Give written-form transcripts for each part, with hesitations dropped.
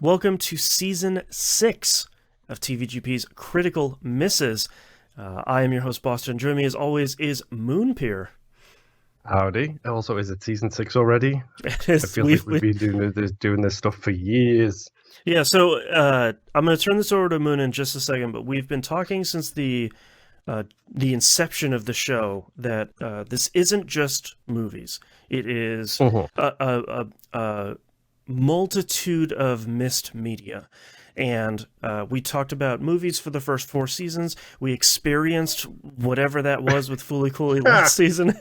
Welcome to Season 6 of TVGP's Critical Misses. I am your host, Boston. Joining me, as always, is Moonpeer. Howdy. Also, is it Season 6 already? It I is, feel like we've been doing this stuff for years. Yeah, so I'm going to turn this over to Moon in just a second, but we've been talking since the inception of the show that this isn't just movies. It is a multitude of missed media. And we talked about movies for the first 4 seasons. We experienced whatever that was with Fooly Cooly last season,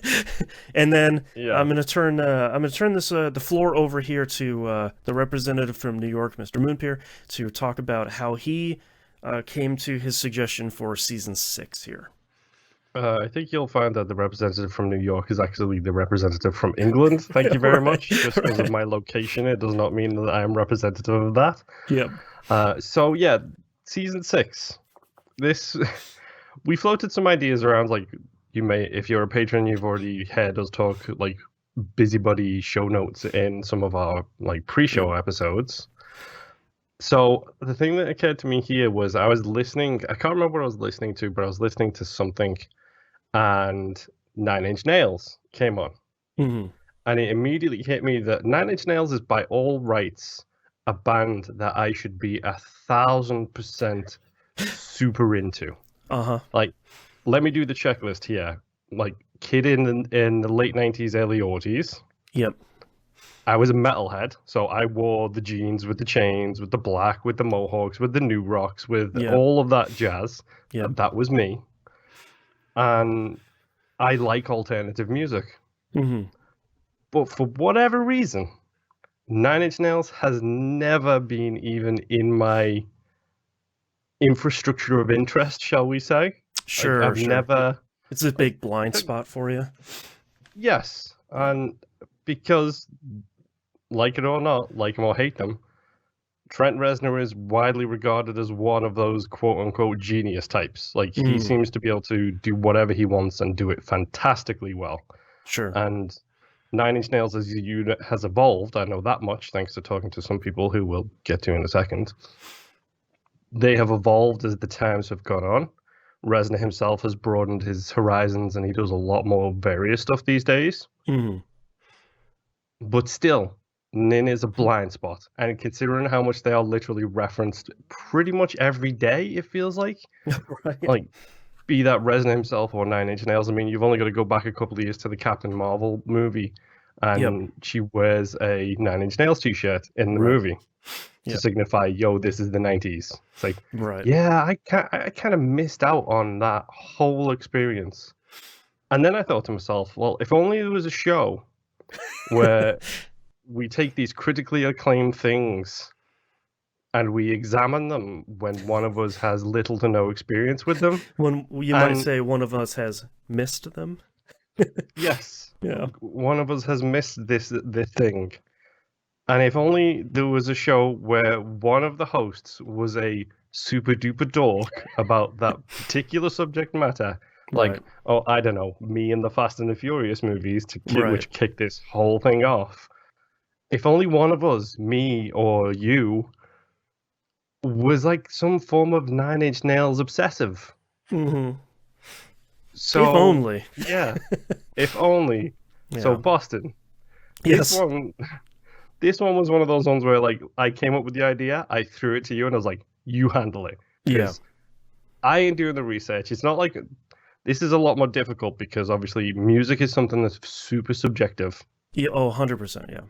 and then I'm gonna turn this the floor over here to the representative from New York, Mr. Moonpeer, to talk about how he came to his suggestion for season 6 here. I think you'll find that the representative from New York is actually the representative from England. Thank you very much. Just because of my location, it does not mean that I am representative of that. Yep. So yeah, season 6. This we floated some ideas around. Like, you may, if you're a patron, you've already heard us talk like busybody show notes in some of our like pre-show episodes. So the thing that occurred to me here was I was listening. I can't remember what I was listening to, but I was listening to something, and Nine Inch Nails came on, and it immediately hit me that Nine Inch Nails is by all rights a band that I should be 1,000% super into. Like, let me do the checklist here. Like, kid in the late 90s, early 80s. Yep. I was a metalhead, so I wore the jeans with the chains, with the black, with the mohawks, with the new rocks, with all of that jazz. Yep. That was me. And I like alternative music. But for whatever reason, Nine Inch Nails has never been even in my infrastructure of interest, shall we say. Sure, I've never... It's a big blind spot for you. Yes, and because, like it or not, like them or hate them, Trent Reznor is widely regarded as one of those quote-unquote genius types. Like, he seems to be able to do whatever he wants and do it fantastically well. Sure. And Nine Inch Nails as a unit has evolved, I know that much, thanks to talking to some people who we'll get to in a second. They have evolved as the times have gone on. Reznor himself has broadened his horizons, and he does a lot more various stuff these days. But still, Nin is a blind spot, and considering how much they are literally referenced pretty much every day, it feels like. Right. Like, be that Reznor himself or Nine Inch Nails. I mean, you've only got to go back a couple of years to the Captain Marvel movie, and she wears a Nine Inch Nails t-shirt in the movie to signify, yo, this is the 90s. It's like, yeah, I kind of missed out on that whole experience. And then I thought to myself, well, if only there was a show where we take these critically acclaimed things and we examine them when one of us has little to no experience with them. When you might say one of us has missed them. Yes. Yeah. One of us has missed this thing. And if only there was a show where one of the hosts was a super duper dork about that particular subject matter. Like, oh, I don't know, me and the Fast and the Furious movies, which kicked this whole thing off. If only one of us, me or you, was like some form of Nine Inch Nails obsessive. So, if only. Yeah, if only. Yeah. So, Boston. Yes. This one was one of those ones where, like, I came up with the idea, I threw it to you, and I was like, you handle it. Yeah. I ain't doing the research. It's not like... This is a lot more difficult because, obviously, music is something that's super subjective. Yeah, 100%, yeah.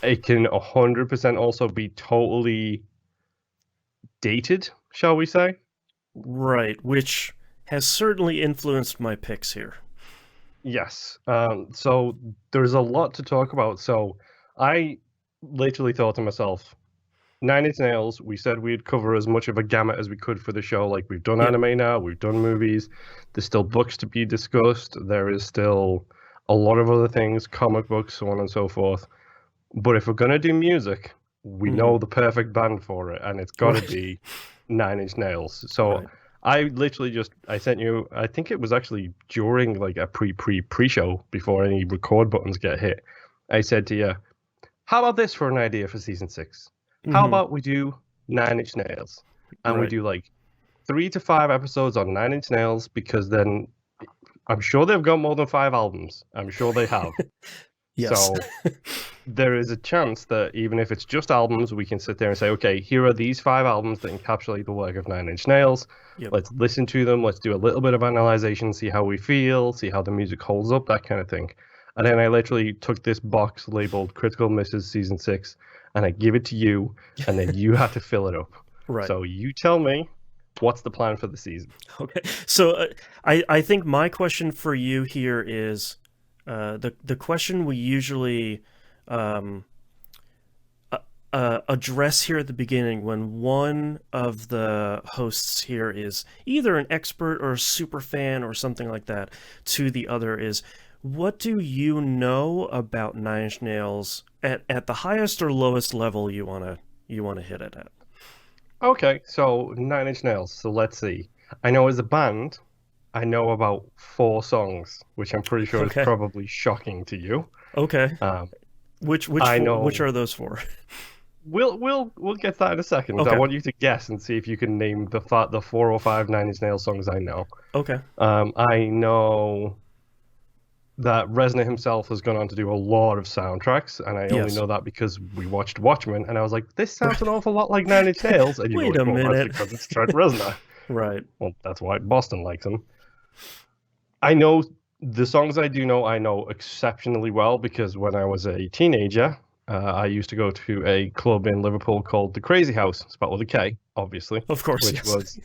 It can 100% also be totally dated, shall we say? Right, which has certainly influenced my picks here. Yes. So there's a lot to talk about. So I literally thought to myself, Nine Inch Nails, we said we'd cover as much of a gamut as we could for the show. Like, we've done anime now, we've done movies, there's still books to be discussed, there is still a lot of other things, comic books, so on and so forth. But if we're going to do music, we know the perfect band for it, and it's got to be Nine Inch Nails. So I literally I sent you, I think it was actually during like a pre-show before any record buttons get hit. I said to you, how about this for an idea for season 6? How Hmm. about we do Nine Inch Nails, and we Right. do like 3 to 5 episodes on Nine Inch Nails, because then I'm sure they've got more than 5 albums. I'm sure they have. Yes. So there is a chance that even if it's just albums, we can sit there and say, okay, here are these 5 albums that encapsulate the work of Nine Inch Nails. Yep. Let's listen to them. Let's do a little bit of analyzation, see how we feel, see how the music holds up, that kind of thing. And then I literally took this box labeled Critical Misses Season 6 and I give it to you, and then you have to fill it up. Right. So you tell me, what's the plan for the season? Okay. So I think my question for you here is the question we usually um, address here at the beginning when one of the hosts here is either an expert or a super fan or something like that to the other is, what do you know about Nine Inch Nails at the highest or lowest level you wanna hit it at? Okay, so Nine Inch Nails. So let's see. I know as a band, I know about 4 songs, which I'm pretty sure is Okay. probably shocking to you. Okay. Um, Which I which know are those for? we'll get to that in a second. I Okay. want you to guess and see if you can name the 4 or 5 Nine Inch Nails songs I know. Okay. I know that Reznor himself has gone on to do a lot of soundtracks, and I only Yes. know that because we watched Watchmen, and I was like, this sounds an awful lot like Nine Inch Nails, and you Wait go, a well, that's minute. because it's Trent Reznor. Right. Well, that's why Boston likes him. I know the songs I do know, I know exceptionally well, because when I was a teenager, I used to go to a club in Liverpool called the Crazy House, spelled with a K, obviously, Of course, which yes. was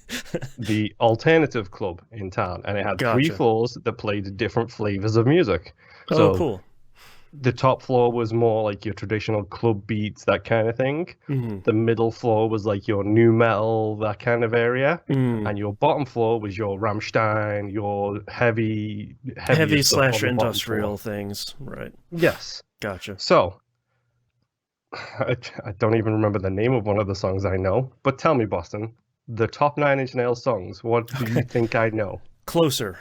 the alternative club in town, and it had 3 Gotcha. floors that played different flavors of music. Oh, So cool. the top floor was more like your traditional club beats, that kind of thing. Mm-hmm. The middle floor was like your new metal, that kind of area. Mm. And your bottom floor was your Rammstein, your heavier Heavy stuff on slash the bottom floor. industrial things. Right. Yes. Gotcha. So, I don't even remember the name of one of the songs I know. But tell me, Boston, the top Nine Inch Nails songs, what do you Okay. think I know? Closer.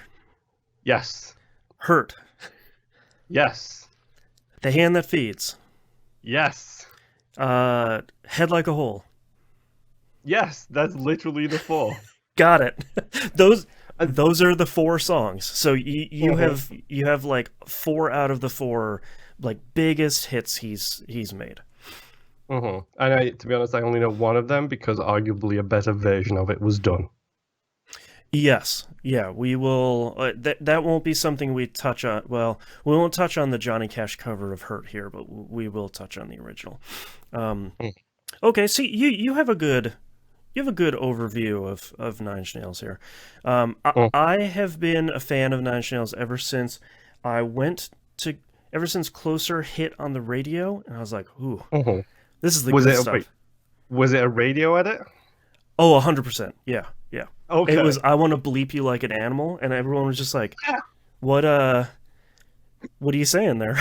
Yes. Hurt. Yes. The hand that feeds. Yes. Head like a hole. Yes. That's literally the 4. Got it. those And those are the 4 songs. So you Mhm. have like 4 out of the 4 like biggest hits he's made. And to be honest, I only know one of them because arguably a better version of it was done. Yes, yeah, we will. That won't be something we touch on. Well, we won't touch on the Johnny Cash cover of "Hurt" here, but we will touch on the original. Um, Mm. okay, so you have a good overview of Nine Inch Nails here. Mm. I have been a fan of Nine Inch Nails I went to ever since Closer hit on the radio, and I was like, ooh, Mhm. this is the Was good it a stuff. was it a radio edit? Oh, 100%. Yeah, yeah. It was Okay. I want to bleep you like an animal, and everyone was just like, what what are you saying there?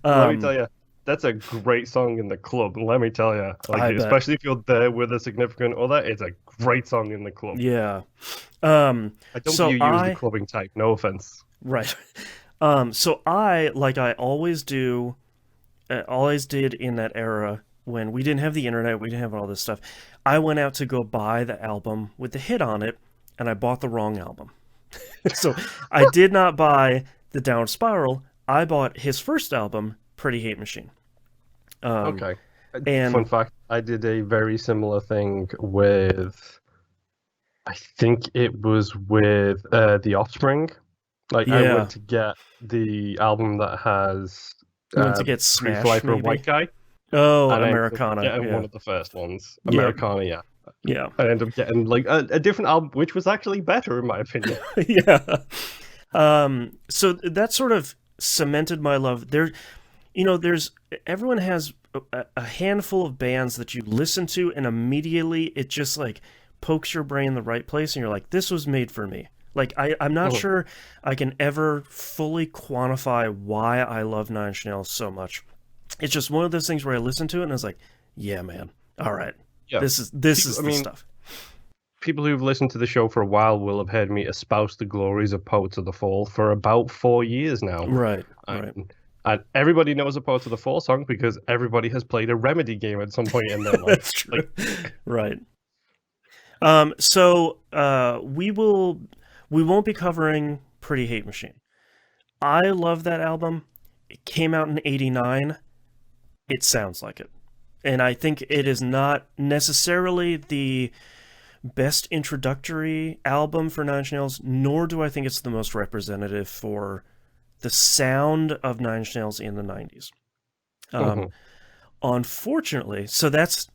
Let me um, tell you, that's a great song in the club. Let me tell you, like I bet. especially if you're there with a significant other, it's a great song in the club. Yeah. I don't So view you as the I clubbing type. No offense. right. So I like I always do, always did in that era when we didn't have the internet, we didn't have all this stuff. I went out to go buy the album with the hit on it, and I bought the wrong album. So I did not buy the Downward Spiral. I bought his first album, Pretty Hate Machine. Um, Okay. Fun and fact: I did a very similar thing with. I think it was with The Offspring. Like I yeah, went to get the album that has you went to get Free Fly Smash, for a White maybe. Guy, Oh, and I ended up Americana. getting one Yeah, of the first ones, yeah, Americana. Yeah, yeah, I ended up getting like a different album, which was actually better in my opinion. yeah. So that sort of cemented my love. There's everyone has a handful of bands that you listen to, and immediately it just like pokes your brain in the right place, and you're like, this was made for me. Like I'm not Mhm. sure I can ever fully quantify why I love Nine Inch Nails so much. It's just one of those things where I listen to it and I was like, yeah, man, all right, Yeah, this is I the mean, stuff. people who've listened to the show for a while will have heard me espouse the glories of Poets of the Fall for about 4 years now. Right, right. Um, And everybody knows about the full song because everybody has played a Remedy game at some point in their life. That's true. Right. We won't be covering Pretty Hate Machine. I love that album. It came out in '89. It sounds like it. And I think it is not necessarily the best introductory album for Nine Inch Nails, nor do I think it's the most representative for the sound of Nine Inch Nails in the 90s. Unfortunately, so that's...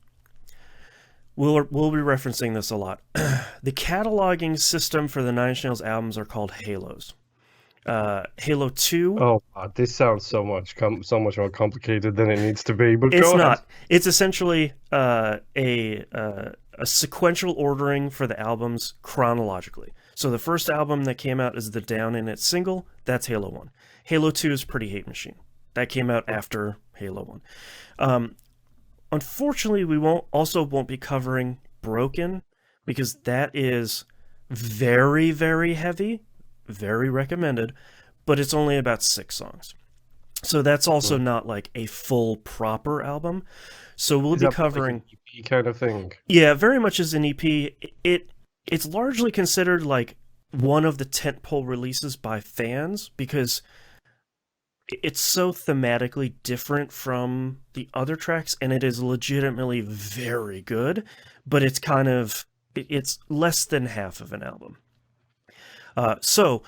We'll be referencing this a lot. The cataloging system for the Nine Inch Nails albums are called halos. Halo 2... Oh, God, this sounds so much more complicated than it needs to be, but it's go ahead. not. It's essentially a sequential ordering for the albums chronologically. So the first album that came out is the Down in It single. That's Halo 1. Halo 2 is Pretty Hate Machine. That came out after Halo 1. Unfortunately, we won't be covering Broken, because that is very, very heavy, very recommended, but it's only about 6 songs. So that's also not like a full proper album. So we'll be covering like an EP kind of thing. Yeah, very much as an EP. It's largely considered like one of the tentpole releases by fans because it's so thematically different from the other tracks, and it is legitimately very good, but it's less than half of an album. So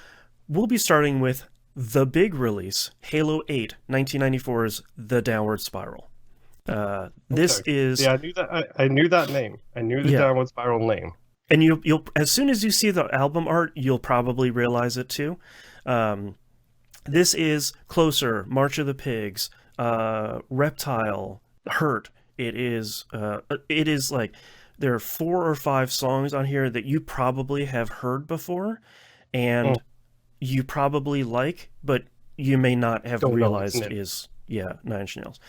we'll be starting with the big release, Halo 8, 1994's The Downward Spiral. This is... Yeah, I knew that name. I knew the Downward Spiral name. And you'll as soon as you see the album art, you'll probably realize it too. This is Closer, March of the Pigs, Reptile, Hurt. It is like there are 4 or 5 songs on here that you probably have heard before, and you probably like, but you may not have realized is Nine Inch Nails.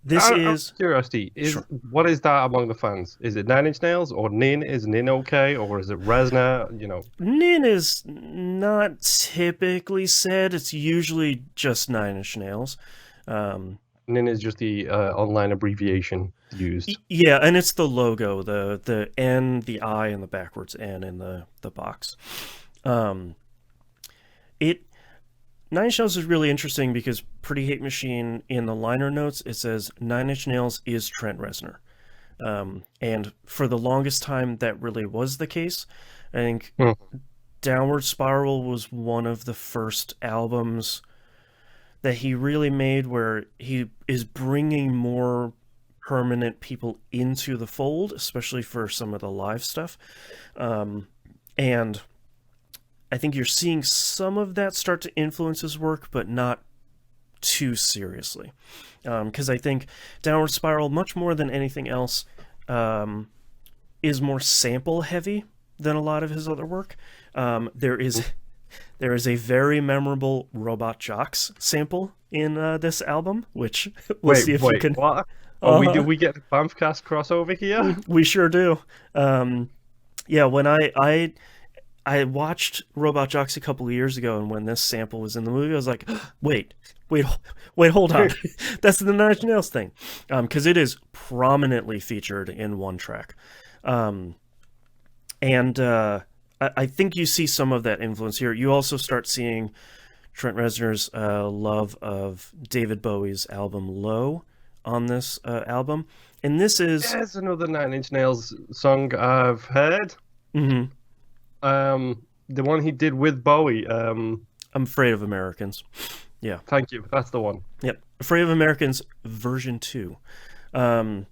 This is curiosity. Sure. What is that among the fans? Is it Nine Inch Nails or Nin? Is Nin okay, or is it Resna? You know, Nin is not typically said. It's usually just Nine Inch Nails. Nin is just the online abbreviation used. Yeah, and it's the logo, the N, the I, and the backwards N in the box. Nine Inch Nails is really interesting because Pretty Hate Machine, in the liner notes, it says Nine Inch Nails is Trent Reznor. And for the longest time, that really was the case. I think Downward Spiral was one of the first albums that he really made where he is bringing more permanent people into the fold, especially for some of the live stuff. And I think you're seeing some of that start to influence his work, but not too seriously. Because I think Downward Spiral, much more than anything else, is more sample heavy than a lot of his other work. There is a very memorable Robot Jocks sample in this album, which we'll see if you can... What? Do we get a Bamfcast crossover here? We sure do. Yeah, when I watched Robot Jocks a couple of years ago, and when this sample was in the movie, I was like, wait, hold on. That's the Nine Inch Nails thing. Because it is prominently featured in one track. I think you see some of that influence here. You also start seeing Trent Reznor's love of David Bowie's album Low on this album. And this is... There's another Nine Inch Nails song I've heard. Mm-hmm. The one he did with Bowie. I'm Afraid of Americans. Yeah. Thank you. That's the one. Yep. Afraid of Americans version 2. But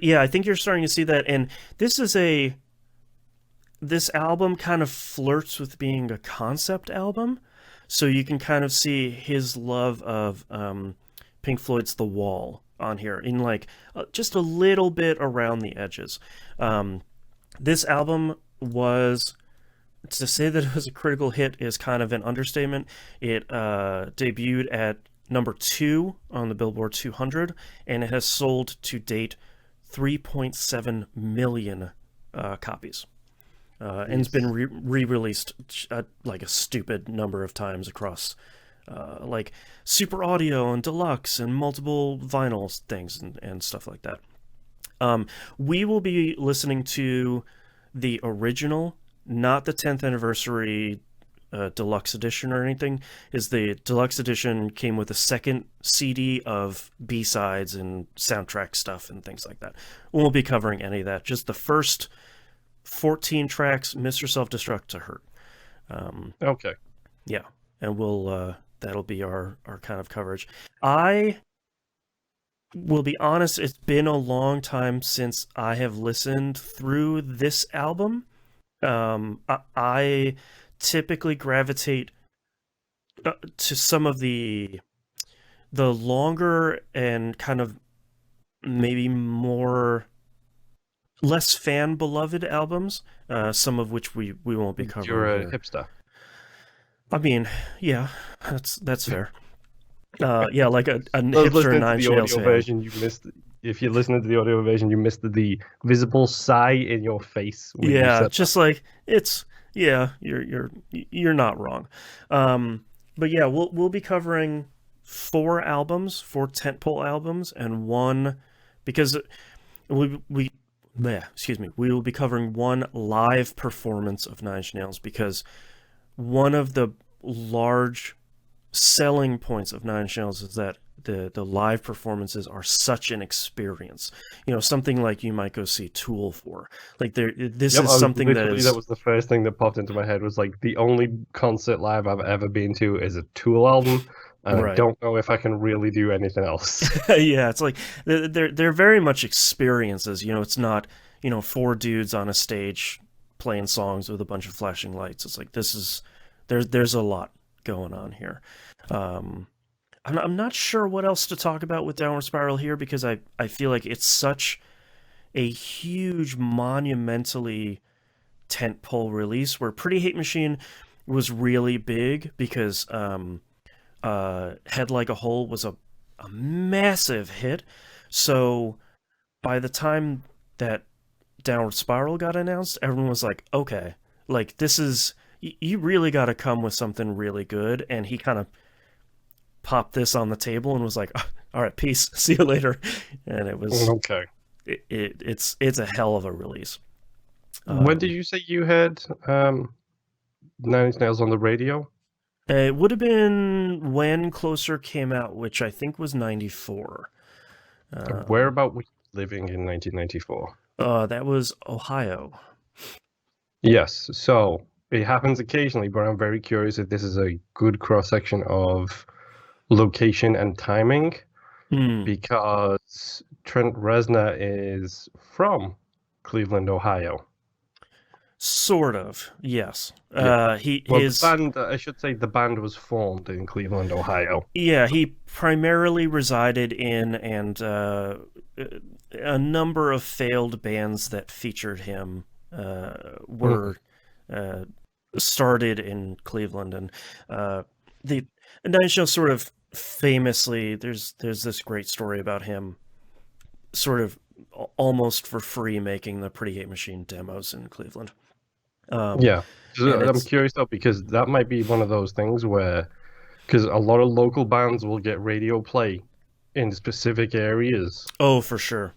yeah, I think you're starting to see that. And this album kind of flirts with being a concept album. So you can kind of see his love of Pink Floyd's The Wall on here in like just a little bit around the edges. This album was, to say that it was a critical hit is kind of an understatement. It debuted at number 2 on the Billboard 200, and it has sold to date 3.7 million copies. And it's been re-released like a stupid number of times across like super audio and deluxe and multiple vinyl things and stuff like that. We will be listening to the original, not the 10th anniversary deluxe edition or anything. Is the deluxe edition came with a second CD of B-sides and soundtrack stuff and things like that. We won't be covering any of that. Just the first 14 tracks, Mr. Self-Destruct to Hurt. Okay. Yeah, and we'll that'll be our kind of coverage. I will be honest, it's been a long time since I have listened through this album. I typically gravitate to some of the longer and kind of maybe more less fan beloved albums, some of which we won't be covering. You're a here. hipster. I mean, yeah, that's fair. Yeah, like a hipster Nine Nails fan. Version, you missed. If you're listening to the audio version, you missed the visible sigh in your face. Yeah, just like it's. Yeah, you're not wrong. But yeah, we'll be covering 4 tentpole albums, and one because we will be covering one live performance of Nine Inch Nails, because one of the large selling points of Nine Inch Nails is that the live performances are such an experience. You know, something like you might go see Tool for. Like this is something that was the first thing that popped into my head, was like the only concert live I've ever been to is a Tool album. And right. I don't know if I can really do anything else. Yeah, it's like they're very much experiences. You know, it's not 4 dudes on a stage playing songs with a bunch of flashing lights. It's like there's a lot going on here. I'm not sure what else to talk about with Downward Spiral here, because I feel like it's such a huge, monumentally tentpole release, where Pretty Hate Machine was really big because Head Like a Hole was a massive hit. So by the time that Downward Spiral got announced, everyone was like, okay, like this is, you really got to come with something really good. And he kind of popped this on the table and was like, all right, peace, see you later. And it was okay. It's a hell of a release. When did you say you had Nine Inch Nails on the radio? It would have been when Closer came out, which I think was 94. Where about were you living in 1994? That was Ohio. Yes, so it happens occasionally, but I'm very curious if this is a good cross-section of location and timing, because Trent Reznor is from Cleveland, Ohio. Sort of, yes. Yeah. The band, I should say, the band was formed in Cleveland, Ohio. Yeah, he primarily resided in, and a number of failed bands that featured him were started in Cleveland, and the Nine Inch Nails sort of famously, there's this great story about him sort of almost for free making the Pretty Hate Machine demos in Cleveland. Yeah, I'm curious though, because that might be one of those things where, because a lot of local bands will get radio play in specific areas. Oh, for sure.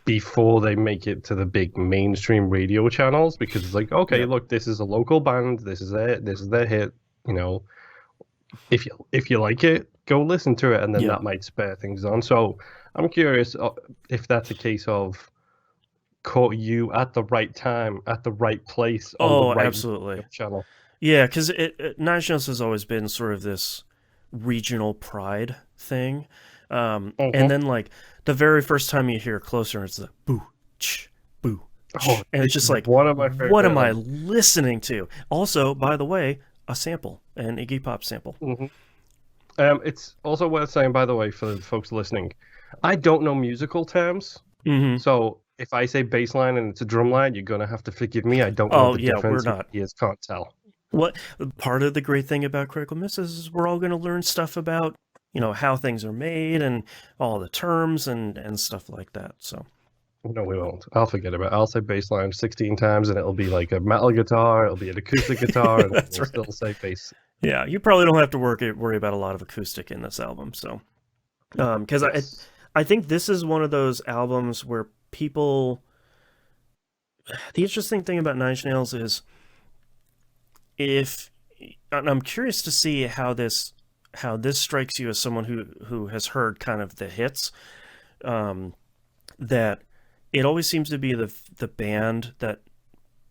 Before they make it to the big mainstream radio channels, because it's like, okay, look, this is a local band, this is their hit, you know. If you like it, go listen to it, and then that might spur things on. So I'm curious if that's a case of caught you at the right time, at the right place, on the right absolutely channel. Yeah, because Nine Inch Nails has always been sort of this regional pride thing, and then like the very first time you hear Closer, it's the boo, ch, boo, ch, and it's just like, one of my favorite. What am I listening to? Also, by the way, a sample, an Iggy Pop sample. It's also worth saying, by the way, for the folks listening, I don't know musical terms, so if I say bass line and it's a drum line, you're gonna have to forgive me. I don't know the difference. We're not. You can't tell. What part of the great thing about Critical Misses is we're all going to learn stuff about, how things are made and all the terms and stuff like that. So. No, we won't. I'll forget about it. I'll say bass line 16 times, and it'll be like a metal guitar, it'll be an acoustic guitar, and we'll still say bass. Yeah, you probably don't have to worry about a lot of acoustic in this album. So, because Yes. I think this is one of those albums where people. The interesting thing about Nine Inch Nails is if, and I'm curious to see how this strikes you as someone who has heard kind of the hits. Um, that it always seems to be the band that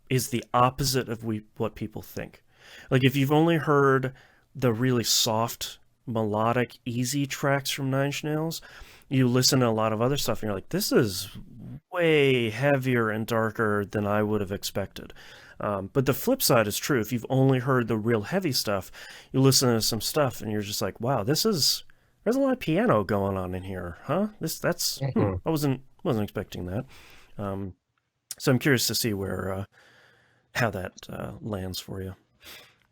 is the opposite of what people think. Like if you've only heard the really soft, melodic, easy tracks from Nine Inch Nails, you listen to a lot of other stuff and you're like, this is way heavier and darker than I would have expected. But the flip side is true. If you've only heard the real heavy stuff, you listen to some stuff and you're just like, wow, there's a lot of piano going on in here, huh? Mhm. I wasn't expecting that. Um, so I'm curious to see where how that lands for you.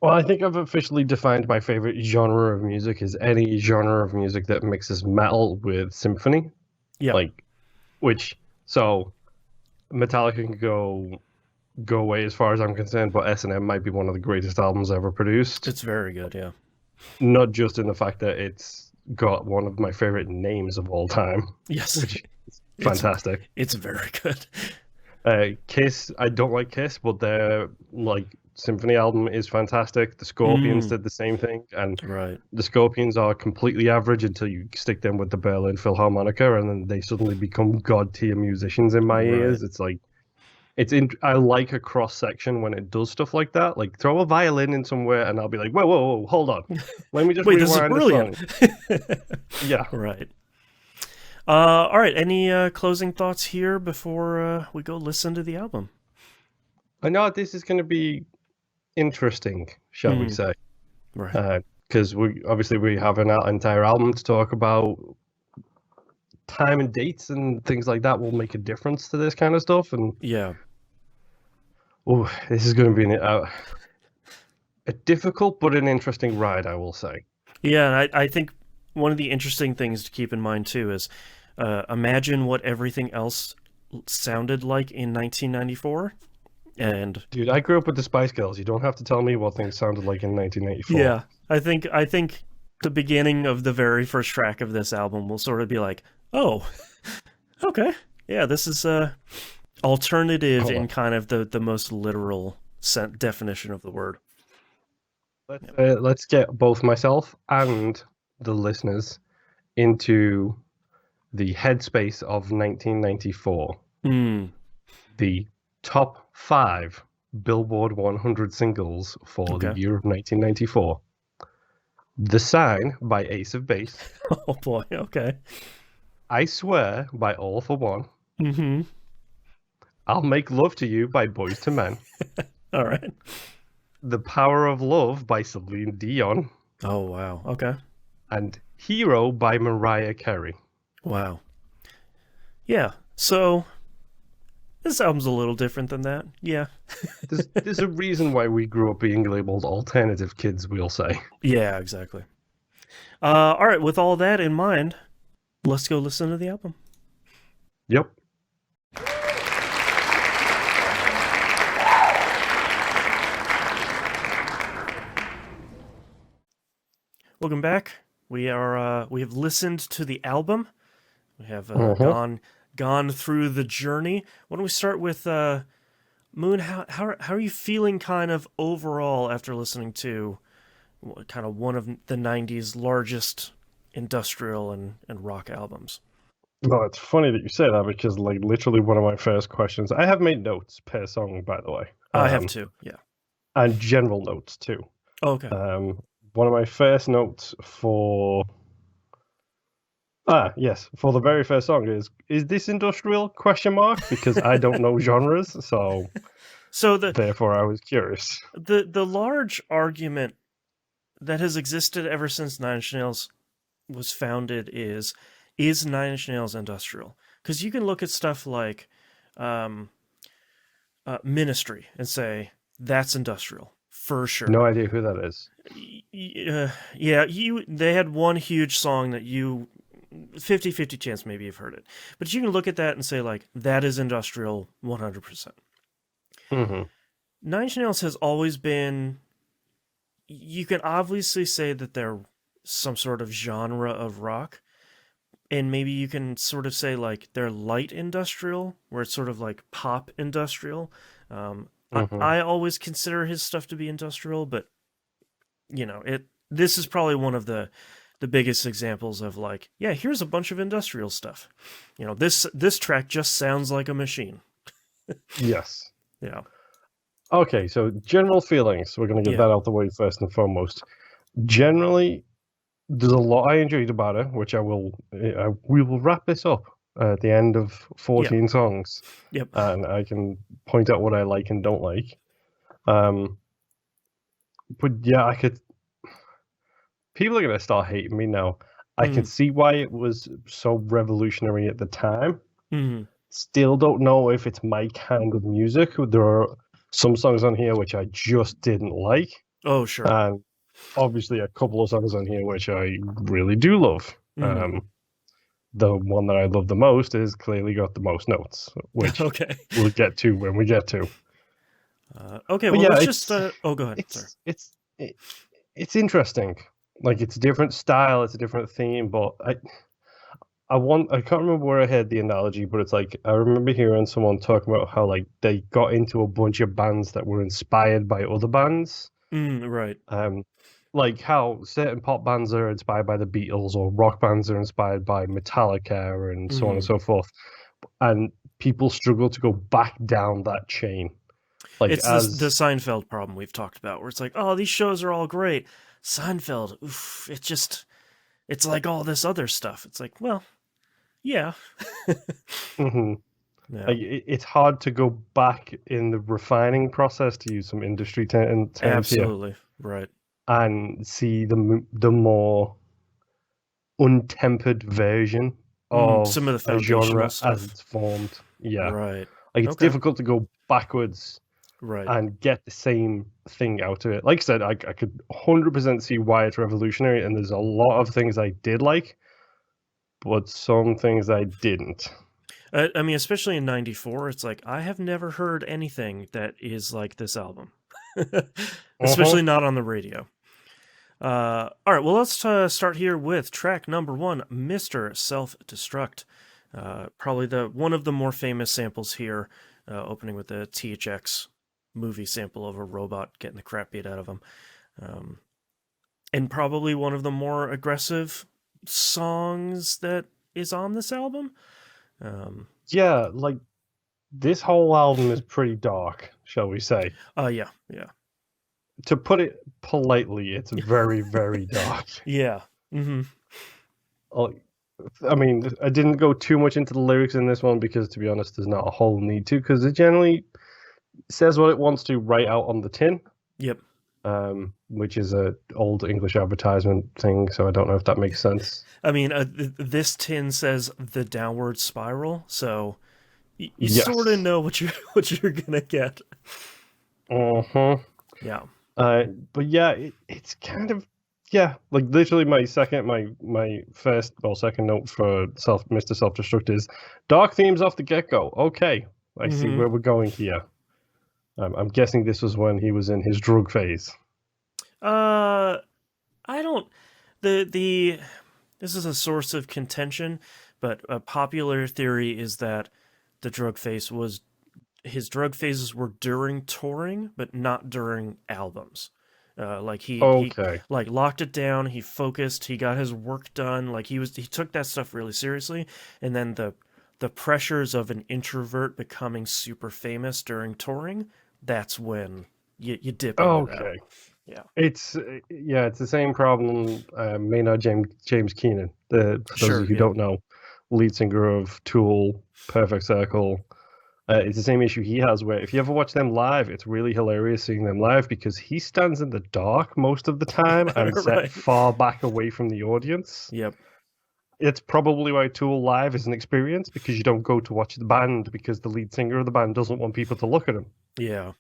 Well, I think I've officially defined my favorite genre of music is any genre of music that mixes metal with symphony. Yeah, Like, which, so Metallica can go away as far as I'm concerned, but S&M might be one of the greatest albums ever produced. it's very good. Yeah. Not just in the fact that it's got one of my favorite names of all time, Yes, which is it's fantastic. it's very good. Kiss, I don't like Kiss, but their like symphony album is fantastic. The Scorpions Mm, did the same thing, and right. the Scorpions are completely average until you stick them with the Berlin Philharmonica, and then they suddenly become god tier musicians in my Right. ears. It's like I like a cross section when it does stuff like that. Like throw a violin in somewhere, and I'll be like, whoa, whoa, whoa, hold on, let me just Wait, this is rewind the brilliant. song. Yeah, Right. All right. Any closing thoughts here before we go listen to the album? I know this is going to be interesting, shall we Mm, say? right. Because we have an entire album to talk about. Time and dates and things like that will make a difference to this kind of stuff. And Yeah. oh, this is going to be a difficult but an interesting ride, I will say. Yeah, and I think one of the interesting things to keep in mind too is imagine what everything else sounded like in 1994, and Dude, I grew up with the Spice Girls. You don't have to tell me what things sounded like in 1984. yeah, I think the beginning of the very first track of this album will sort of be like, oh, okay, yeah, this is alternative Hold in on. kind of the most literal definition of the word. Let's get both myself and the listeners into the headspace of 1994. Hmm. The top 5 Billboard 100 singles for the Okay. year of 1994. The Sign by Ace of Base. Oh boy. Okay. I Swear by All for One. Mm-hmm. I'll Make Love to You by Boys to Men. All right. The Power of Love by Celine Dion. Oh wow. Okay. And Hero by Mariah Carey. Wow. Yeah. So this album's a little different than that. Yeah. There's a reason why we grew up being labeled alternative kids, we'll say. Yeah. Exactly. All right. With all that in mind, let's go listen to the album. Yep. Welcome back. We have listened to the album. We have Uh-huh. gone through the journey. Why don't we start with Moon? How are you feeling kind of overall after listening to kind of one of the '90s largest industrial and rock albums? No, it's funny that you say that because, like, literally one of my first questions. I have made notes per song, by the way, I have two. Yeah. and general notes too. Oh, okay. One of my first notes for yes, for the very first song is this industrial question mark because I don't know genres, so So therefore I was curious. the large argument that has existed ever since Nine Inch Nails was founded is Nine Inch Nails industrial? Because you can look at stuff like um, Ministry and say that's industrial for sure. No idea who that is. Yeah, they had one huge song that you 50-50 chance maybe you've heard it, but you can look at that and say like that is industrial 100%. Mm-hmm. Nine Inch Nails has always been you can obviously say that they're some sort of genre of rock, and maybe you can sort of say like they're light industrial, where it's sort of like pop industrial. Hmm. I always consider his stuff to be industrial, but it. This is probably one of the biggest examples of like, yeah, here's a bunch of industrial stuff. This track just sounds like a machine. Yes. Yeah, Okay, so general feelings. We're going to get yeah, that out the way first and foremost. Generally, there's a lot I enjoyed about it, which we will wrap this up at the end of yeah, 14 songs, yep. and I can point out what I like and don't like. Um, but yeah, I could. People are going to start hating me now. I can Mm, see why it was so revolutionary at the time. mm. Still don't know if it's my kind of music. There are some songs on here which I just didn't like, Oh, sure. and obviously a couple of songs on here which I really do love. Mm. The one that I love the most is clearly got the most notes, which Okay. we'll get to when we get to. Okay. But Well, yeah, let's just. Oh, go ahead. Sorry. it's interesting. Like it's a different style, it's a different theme, but I can't remember where I heard the analogy, but it's like I remember hearing someone talking about how like they got into a bunch of bands that were inspired by other bands. Right. Um, like how certain pop bands are inspired by the Beatles, or rock bands are inspired by Metallica, and so on and Mm. so forth. And people struggle to go back down that chain. Like It's the as Seinfeld problem we've talked about, where it's like, oh, these shows are all great. Seinfeld, oof, it's like all this other stuff. It's like, well, yeah, mhm. yeah, Like it's hard to go back in the refining process, to use some industry terms here, absolutely, right. and see the more untempered version Some of of the a foundational genre as stuff, it's formed. Yeah, right? like it's Okay, difficult to go backwards right. and get the same thing out of it. Like I said, I could 100% see why it's revolutionary, and there's a lot of things I did like, but some things I didn't. I mean, especially in '94, it's like I have never heard anything that is like this album, Uh-huh. especially not on the radio. All right, well, let's start here with track number one, Mr. Self Destruct. Probably the one of the more famous samples here, opening with the THX movie sample of a robot getting the crap beat out of him. Um, and probably one of the more aggressive songs that is on this album. Um, Yeah, like this whole album is pretty dark, shall we say. yeah, yeah, To put it politely, it's very, very dark. yeah. Mm-hmm. Like, I mean, I didn't go too much into the lyrics in this one because, to be honest, there's not a whole need to, because it generally says what it wants to right out on the tin, Yep. which is a old English advertisement thing. So I don't know if that makes sense. I mean, this tin says the downward spiral, so you sort of Yes. know what you're what you're gonna get. Uh-huh. Yeah. Uh, but yeah, it's kind of yeah, like literally my first well second note for Mr. Self Destruct is dark themes off the get go. Okay, I see Mm-hmm. where we're going here. I'm guessing this was when he was in his drug phase. Uh, I don't. The This is a source of contention, but a popular theory is that the drug phase was his drug phases were during touring, but not during albums. Like he Okay. like locked it down. He focused. He got his work done. Like he took that stuff really seriously. And then the pressures of an introvert becoming super famous during touring. That's when you dip into that. Okay. Yeah. It's yeah, it's the same problem. Maynard James Keenan, for those of you Sure. who Yep. don't know, lead singer of Tool, Perfect Circle. It's the same issue he has, where if you ever watch them live, it's really hilarious seeing them live because he stands in the dark most of the time and set Right. far back away from the audience. Yep. It's probably why Tool live is an experience, because you don't go to watch the band because the lead singer of the band doesn't want people to look at him. Yeah.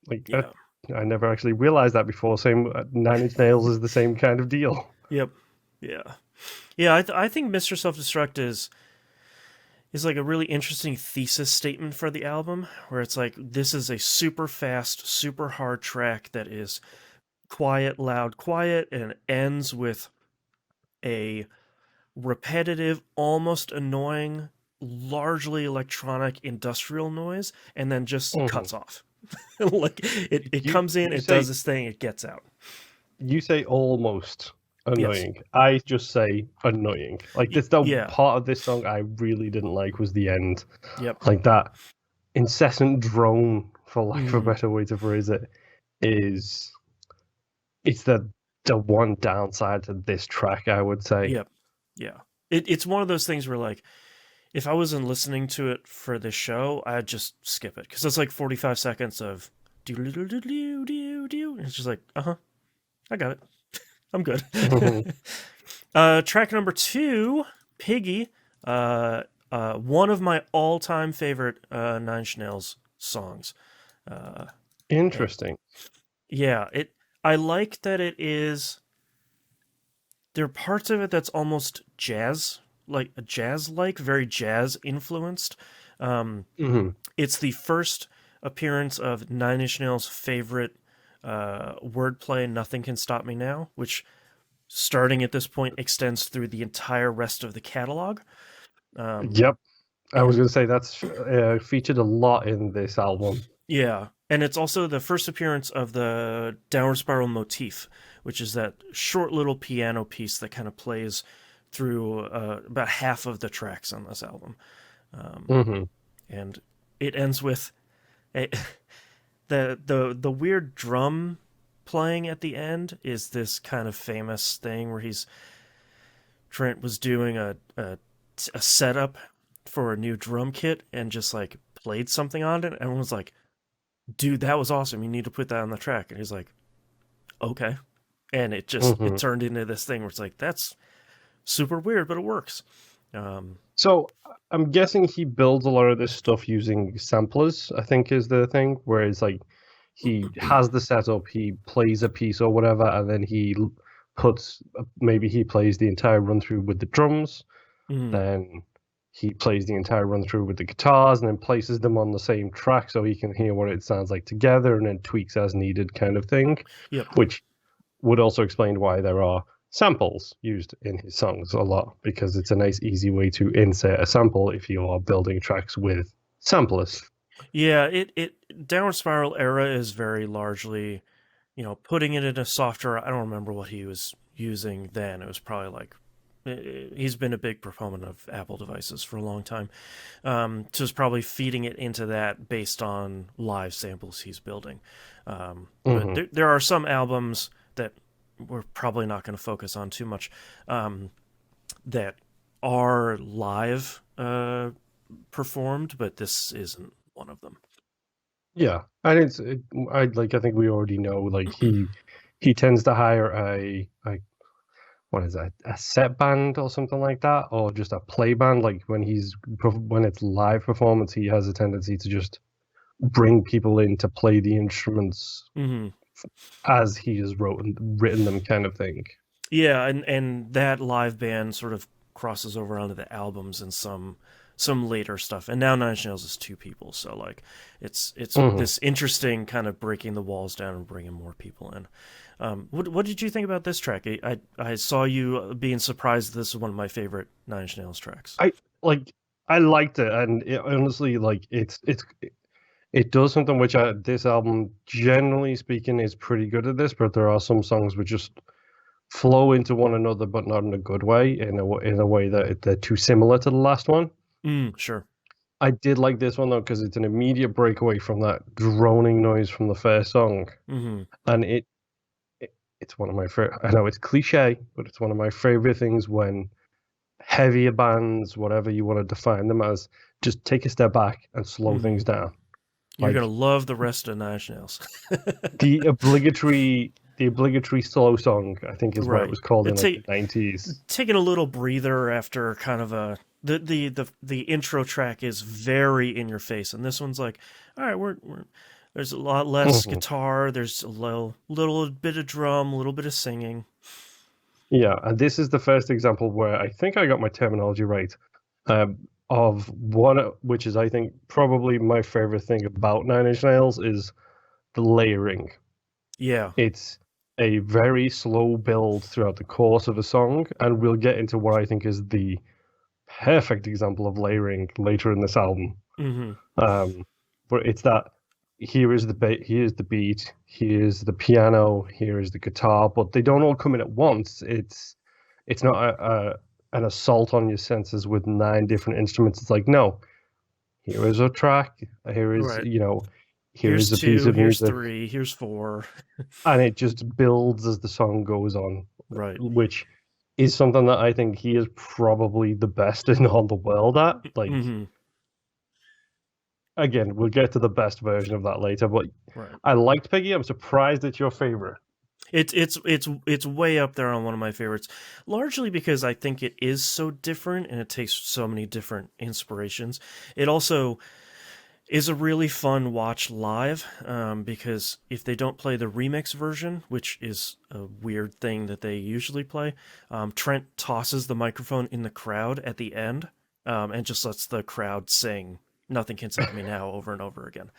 Like Yeah. I never actually realized that before. Same Nine Inch Nails is the same kind of deal. Yep. Yeah. Yeah. I think Mr. Self Destruct is like a really interesting thesis statement for the album, where it's like this is a super fast, super hard track that is quiet, loud, quiet, and it ends with a repetitive, almost annoying, largely electronic industrial noise, and then just Mhm. cuts off. Like it You comes in, you it does say this thing, it gets out. you say almost Yes. annoying. I just say annoying. Like this, the Yeah. part of this song I really didn't like was the end. Yep. Like that incessant drone, for lack of a Mm. better way to phrase it, is it's the one downside to this track, I would say. Yep. Yeah. It's one of those things where like if I wasn't listening to it for this show, I'd just skip it because it's like 45 seconds of do do do do do do do. It's just like, I got it. I'm good. Mhm. Track number 2, Piggy. One of my all-time favorite Nine Inch Nails songs. Uh, and Interesting. yeah, it. I like that it is. There are parts of it that's almost jazz, like a jazz-like, very jazz influenced. Um, Hmm. it's the first appearance of Nine Inch Nails' favorite wordplay, "Nothing Can Stop Me Now," which starting at this point extends through the entire rest of the catalog. Um, Yep. I was and going to say that's featured a lot in this album. yeah, and it's also the first appearance of the downward spiral motif, which is that short little piano piece that kind of plays through about half of the tracks on this album. Um, Hmm. and it ends with a, the weird drum playing at the end is this kind of famous thing where Trent was doing a setup for a new drum kit and just like played something on it. Everyone was like, "Dude, that was awesome. You need to put that on the track." And he's like, "Okay." And it Hmm. turned into this thing where it's like, that's super weird, but it works. Um, So I'm guessing he builds a lot of this stuff using samplers, I think is the thing, where it's like he has the setup, he plays a piece or whatever, and then puts maybe he plays the entire run through with the drums, mm, then he plays the entire run through with the guitars, and then places them on the same track so he can hear what it sounds like together, and then tweaks as needed, kind of thing, yep. which would also explain why there are samples used in his songs a lot, because it's a nice, easy way to insert a sample if you are building tracks with samplers. Yeah, it downward spiral era is very largely, putting it in a software. I don't remember what he was using then. It was probably like he's been a big proponent of Apple devices for a long time. So it's probably feeding it into that based on live samples he's building. But Hmm. there are some albums that we're probably not going to focus on too much that are live performed, but this isn't one of them. Yeah, and I think we already know like he tends to hire a what is that, a set band or something like that, or just a play band. Like when it's live performance, he has a tendency to just bring people in to play the instruments Hmm. as he has written them, kind of thing. Yeah, and that live band sort of crosses over onto the albums and some later stuff. And now Nine Inch Nails is two people, so like it's Hmm. this interesting kind of breaking the walls down and bringing more people in. What did you think about this track? I saw you being surprised. This is one of my favorite Nine Inch Nails tracks. I like I liked it, and honestly, like it does something which this album, generally speaking, is pretty good at this. But there are some songs which just flow into one another, but not in a good way, in a way that they're too similar to the last one. Sure. I did like this one though because it's an immediate breakaway from that droning noise from the first song, Hmm. and it's one of my favorite. I know it's cliche, but it's one of my favorite things when heavier bands, whatever you want to define them as, just take a step back and slow Hmm. things down. You're gonna Like love the rest of Nine Inch Nails. the obligatory slow song, I think is what it Right. was called in It's like the 90s. taking a little breather after kind of a the intro track is very in your face, and this one's like, all right, we're there's a lot less Mhm. guitar, there's a little bit of drum, a little bit of singing. Yeah, and this is the first example where I think I got my terminology right. Of one, which is I think probably my favorite thing about Nine Inch Nails is the layering. Yeah. It's a very slow build throughout the course of a song, and we'll get into what I think is the perfect example of layering later in this album. Mm-hmm. But it's that here is here's the beat, here's the piano, here is the guitar, but they don't all come in at once. It's not an assault on your senses with 9 different instruments. It's like, no, here is a track, here is, Right. here Here's is a piece 2, of here's music, 3, here's 4. and it just builds as the song goes on, Right. which is something that I think he is probably the best in all the world at. Like, Mm-hmm. again, we'll get to the best version of that later, but Right. I liked Piggy. I'm surprised it's your favorite. It's way up there on one of my favorites, largely because I think it is so different and it takes so many different inspirations. It also is a really fun watch live, because if they don't play the remix version, which is a weird thing that they usually play, Trent tosses the microphone in the crowd at the end, and just lets the crowd sing "Nothing Can Stop Me Now" over and over again,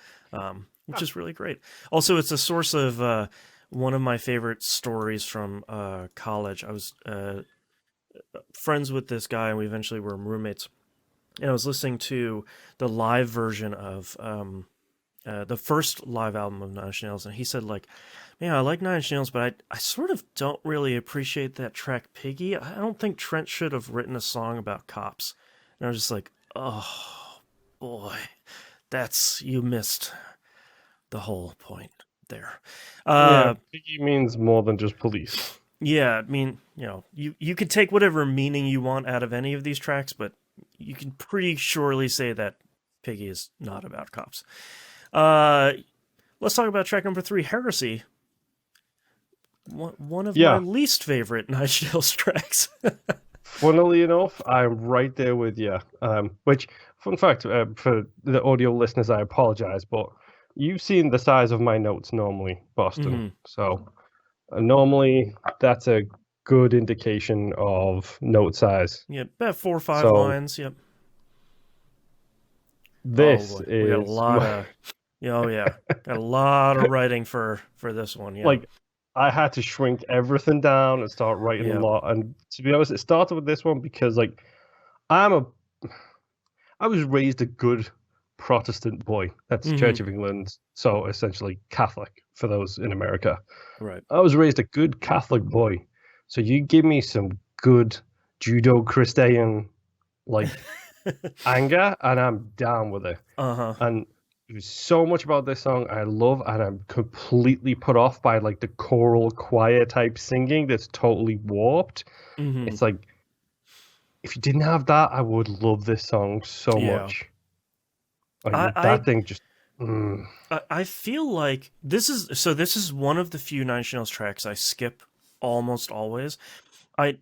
which is really great. Also, it's a source of one of my favorite stories from college. I was friends with this guy, and we eventually were roommates. And I was listening to the live version of the first live album of Nine Inch Nails, and he said, like, man, I like Nine Inch Nails, but I sort of don't really appreciate that track Piggy. I don't think Trent should have written a song about cops. And I was just like, oh boy, you missed the whole point there. Yeah, Uh, Piggy means more than just police. yeah, I mean, you can take whatever meaning you want out of any of these tracks, but you can pretty surely say that Piggy is not about cops. Uh, let's talk about track number 3, Heresy. One of my Yeah, least favorite Nine Inch Nails tracks. funnily enough, I'm right there with you. Which, fun fact, for the audio listeners, I apologize, but you've seen the size of my notes normally, Boston. Hmm. So normally that's a good indication of note size. Yep, about 4 or 5 So lines. Yep. Oh this boy, we got a is lot of. Yeah, oh yeah, got a lot of writing for this one. Yeah. like I had to shrink everything down and start writing a Yeah. lot. And to be honest, it started with this one because like I'm a I was raised a good Protestant boy. That's Hmm. Church of England, so essentially Catholic for those in America. Right. I was raised a good Catholic boy. So you give me some good Judo-Christian like anger, and I'm down with it. Uh huh. And there's so much about this song I love, and I'm completely put off by like the choral choir type singing that's totally warped. Hmm. It's like if you didn't have that, I would love this song so Yeah. much. Like I that thing just. Mm. I feel like this is one of the few Nine Inch Nails tracks I skip almost always. I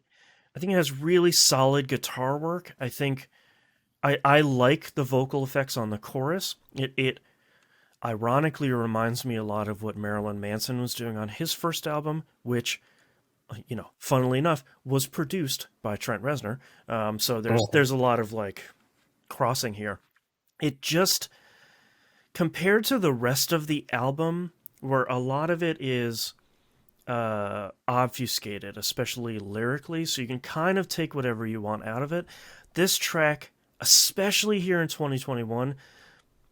I think it has really solid guitar work. I think I like the vocal effects on the chorus. It ironically reminds me a lot of what Marilyn Manson was doing on his first album, which, funnily enough, was produced by Trent Reznor. So there's Oh, there's a lot of like crossing here. It just, compared to the rest of the album, where a lot of it is obfuscated, especially lyrically, so you can kind of take whatever you want out of it. This track, especially here in 2021,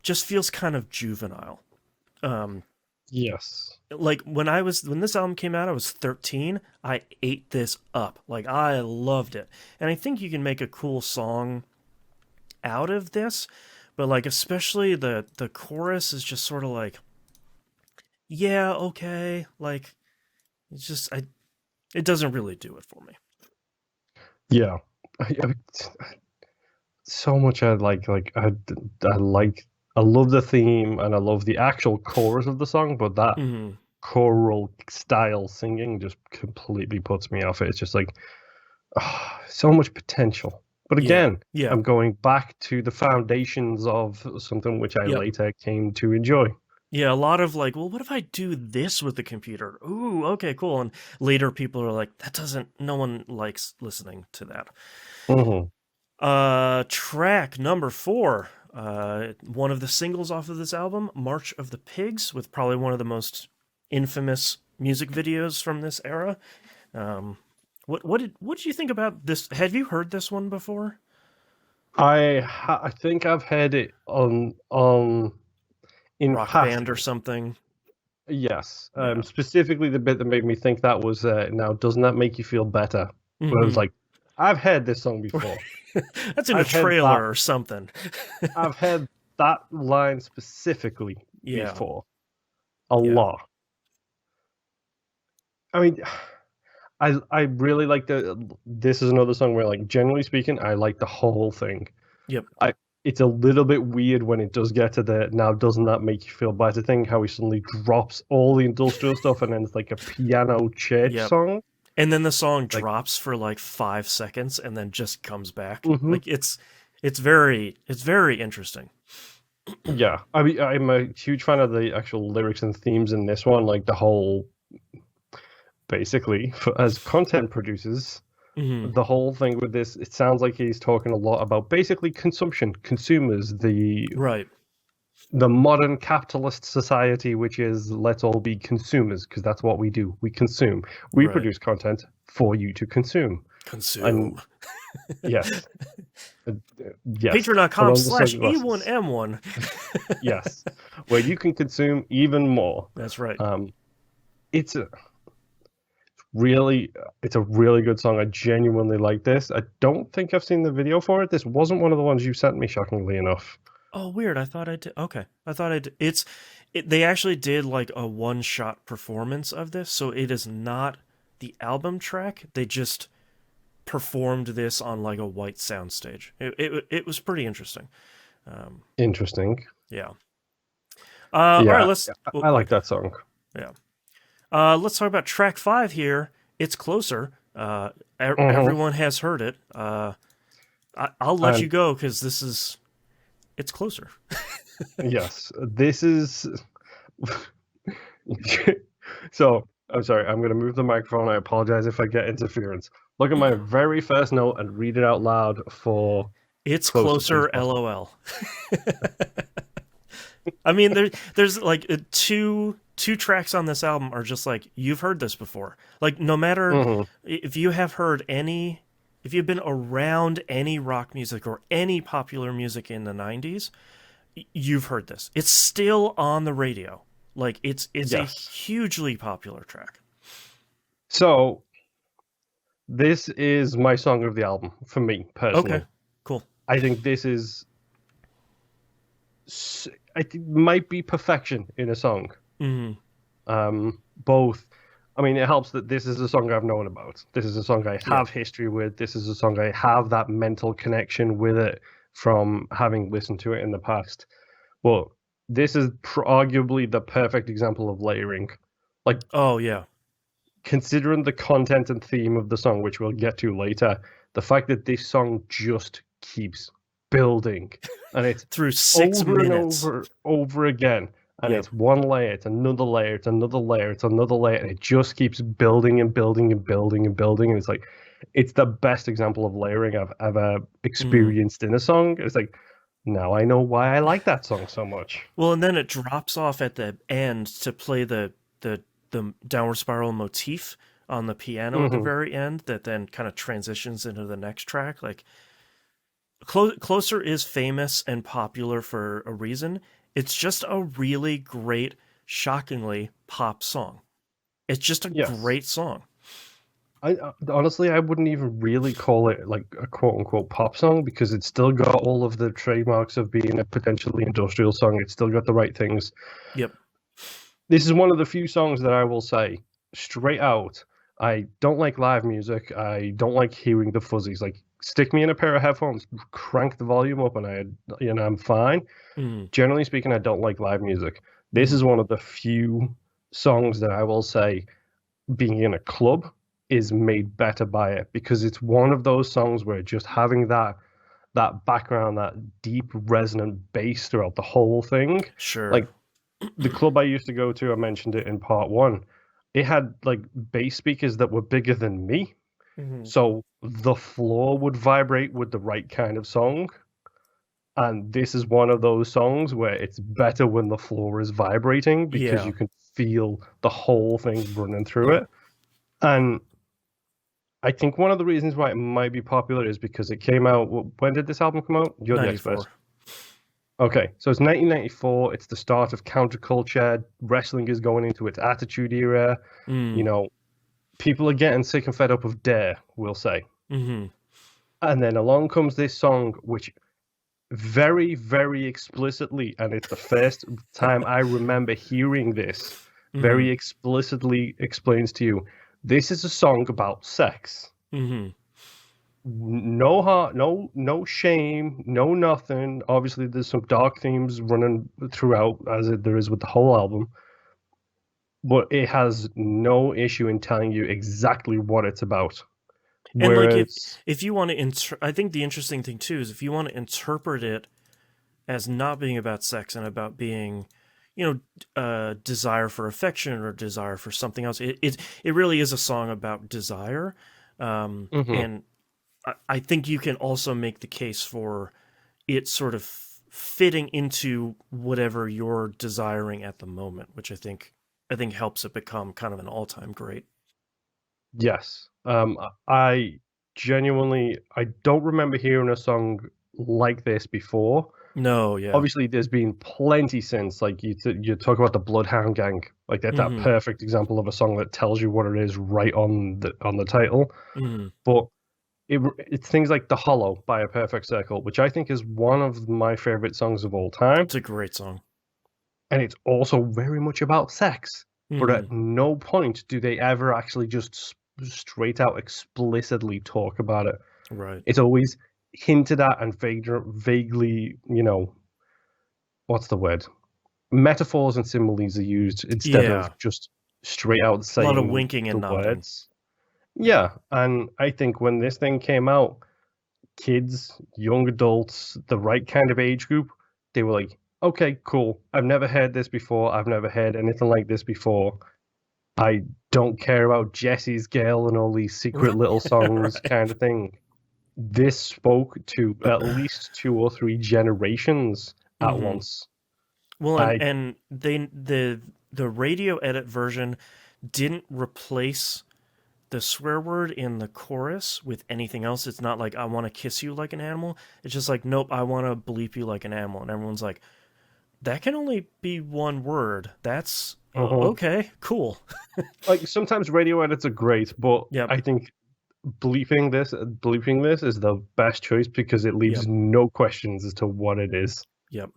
just feels kind of juvenile. Um, yes. like when this album came out, I was 13. I ate this up. Like I loved it, and I think you can make a cool song out of this, but like especially the chorus is just sort of like, yeah, okay, like it's just it doesn't really do it for me. Yeah. I, so much I like. I like. I love the theme and I love the actual chorus of the song, but that Hmm. choral style singing just completely puts me off it. It's just like so much potential. But Yeah, again, yeah, I'm going back to the foundations of something which I yep. later came to enjoy. Yeah, a lot of like, well, what if I do this with the computer? Ooh, okay, cool. And later people are like, no one likes listening to that. Hmm. Track number 4, one of the singles off of this album, March of the Pigs, with probably one of the most infamous music videos from this era. What did you think about this? Have you heard this one before? I think I've heard it on in Rock Band or passing. something? Yes, Yeah. specifically the bit that made me think that was now. Doesn't that make you feel better? Where I was Hmm. like, I've heard this song before. That's in a I've heard that. trailer or something. I've heard that line specifically Yeah. before a Yeah. lot. I mean, I really like the. This is another song where, like, generally speaking, I like the whole thing. Yep. It's a little bit weird when it does get to the now doesn't that make you feel better thing, how he suddenly drops all the industrial stuff and then it's like a piano church Yep. song. And then the song Like, drops for like 5 seconds and then just comes back. mhm. Like it's very interesting. Yeah, I mean, I'm a huge fan of the actual lyrics and themes in this one, like the whole, basically, as content producers, Hmm. the whole thing with this, it sounds like he's talking a lot about basically consumption, consumers, Right. the modern capitalist society, which is let's all be consumers because that's what we do. We consume. We Right. produce content for you to consume. Consume. And yes, uh, yes. Put Patreon.com on the slash sunglasses. E1M1. Yes, where you can consume even more. That's right. It's a really, it's a really good song. I genuinely like this. I don't think I've seen the video for it. This wasn't one of the ones you sent me, shockingly enough. Oh, weird. I thought I did. Okay. I thought I did. They actually did like a one-shot performance of this, so it is not the album track. They just performed this on like a white soundstage. It was pretty interesting. Interesting. Yeah. All right. Yeah, Let's. Oh, I go like ahead. that song. Yeah. Let's talk about track 5 here. It's closer. Mhm. Everyone has heard it. I'll let you And go because it's closer. yes, this is. So, I'm sorry, I'm going to move the microphone. I apologize if I get interference. Look at my very first note and read it out loud for It's closer, please, closer. Paul. LOL. I mean, there's like two tracks on this album are just like you've heard this before. Like no matter Hmm. if you have heard any, if you've been around any rock music or any popular music in the '90s, you've heard this. It's still on the radio. Like it's a Yes. hugely popular track. So, this is my song of the album for me, Okay, personally. cool. I think this is. I think might be perfection in a song. Hmm. Both. I mean, it helps that this is a song I've known about. This is a song I Yeah. have history with. This is a song I have that mental connection with it from having listened to it in the past. Well, this is arguably the perfect example of layering. Like, Oh yeah. considering the content and theme of the song, which we'll get to later, the fact that this song just keeps building and it's Through 6 minutes. over and over again. And Yep. it's one layer, it's another layer, it's another layer, it's another layer, and it just keeps building and building and building and building. And it's like, it's the best example of layering I've ever experienced in a song. It's like, now I know why I like that song so much. Well, and then it drops off at the end to play the downward spiral motif on the piano at the Hmm. very end that then kind of transitions into the next track. Like Closer is famous and popular for a reason. It's just a really great, shockingly pop song. It's just a Yes. great song. I honestly, I wouldn't even really call it like a quote unquote pop song because it's still got all of the trademarks of being a potentially industrial song. It's still got the right things. Yep. This is one of the few songs that I will say straight out. I don't like live music. I don't like hearing the fuzzies. Like, stick me in a pair of headphones, crank the volume up, and I'm fine. Mm. Generally speaking, I don't like live music. This is one of the few songs that I will say, being in a club, is made better by it because it's one of those songs where just having that background, that deep resonant bass throughout the whole thing, Sure. like the club I used to go to, I mentioned it in part one. It had like bass speakers that were bigger than me, so the floor would vibrate with the right kind of song. And this is one of those songs where it's better when the floor is vibrating because Yeah. you can feel the whole thing running through it. And I think one of the reasons why it might be popular is because it came out. When did this album come out? You're the expert. 94. Okay, so it's 1994. It's the start of counterculture. Wrestling is going into its Attitude Era. You know, people are getting sick and fed up of Dare, we'll say. Mm-hmm. And then along comes this song, which very, very explicitly, and it's the first time I remember hearing this, very explicitly explains to you, this is a song about sex. Mm-hmm. No heart, no shame, no nothing. Obviously, there's some dark themes running throughout, as there is with the whole album. But it has no issue in telling you exactly what it's about. And Whereas, like if you want to, I think the interesting thing too is if you want to interpret it as not being about sex and about being, desire for affection or desire for something else, it really is a song about desire. And I think you can also make the case for it sort of fitting into whatever you're desiring at the moment, which I think helps it become kind of an all-time great. yes, I genuinely, I don't remember hearing a song like this before. No, yeah. Obviously, there's been plenty since. Like you talk about the Bloodhound Gang, like that perfect example of a song that tells you what it is right on the title. But it's things like The Hollow by A Perfect Circle, which I think is one of my favorite songs of all time. It's a great song. And it's also very much about sex. But at no point do they ever actually just straight out explicitly talk about it. Right. It's always hinted at and vaguely, what's the word? Metaphors and similes are used instead of just straight out saying a lot of winking and nodding. Words. Yeah, and I think when this thing came out, kids, young adults, the right kind of age group, they were like, okay, cool. I've never heard this before. I've never heard anything like this before. I don't care about Jesse's Girl and all these secret little songs kind of thing. This spoke to at least 2 or 3 generations at once. Well, and the radio edit version didn't replace the swear word in the chorus with anything else. It's not like, I want to kiss you like an animal. It's just like, nope, I want to bleep you like an animal. And everyone's like, that can only be one word. That's okay, cool. Like sometimes radio edits are great, but I think bleeping this is the best choice because it leaves no questions as to what it is. Yep.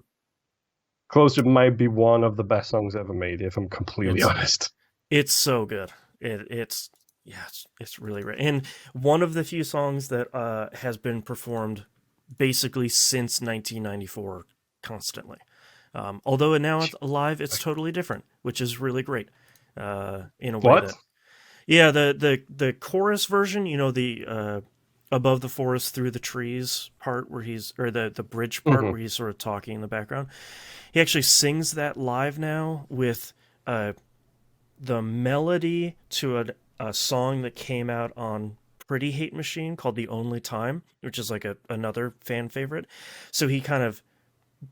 Closer might be one of the best songs ever made, if I'm completely honest. It's so good. It's really great. And one of the few songs that has been performed basically since 1994 constantly. Although now it's live, it's totally different, which is really great. In a way that, the chorus version, the above the forest through the trees part where the bridge part where he's sort of talking in the background. He actually sings that live now with the melody to a song that came out on Pretty Hate Machine called The Only Time, which is like another fan favorite. So he kind of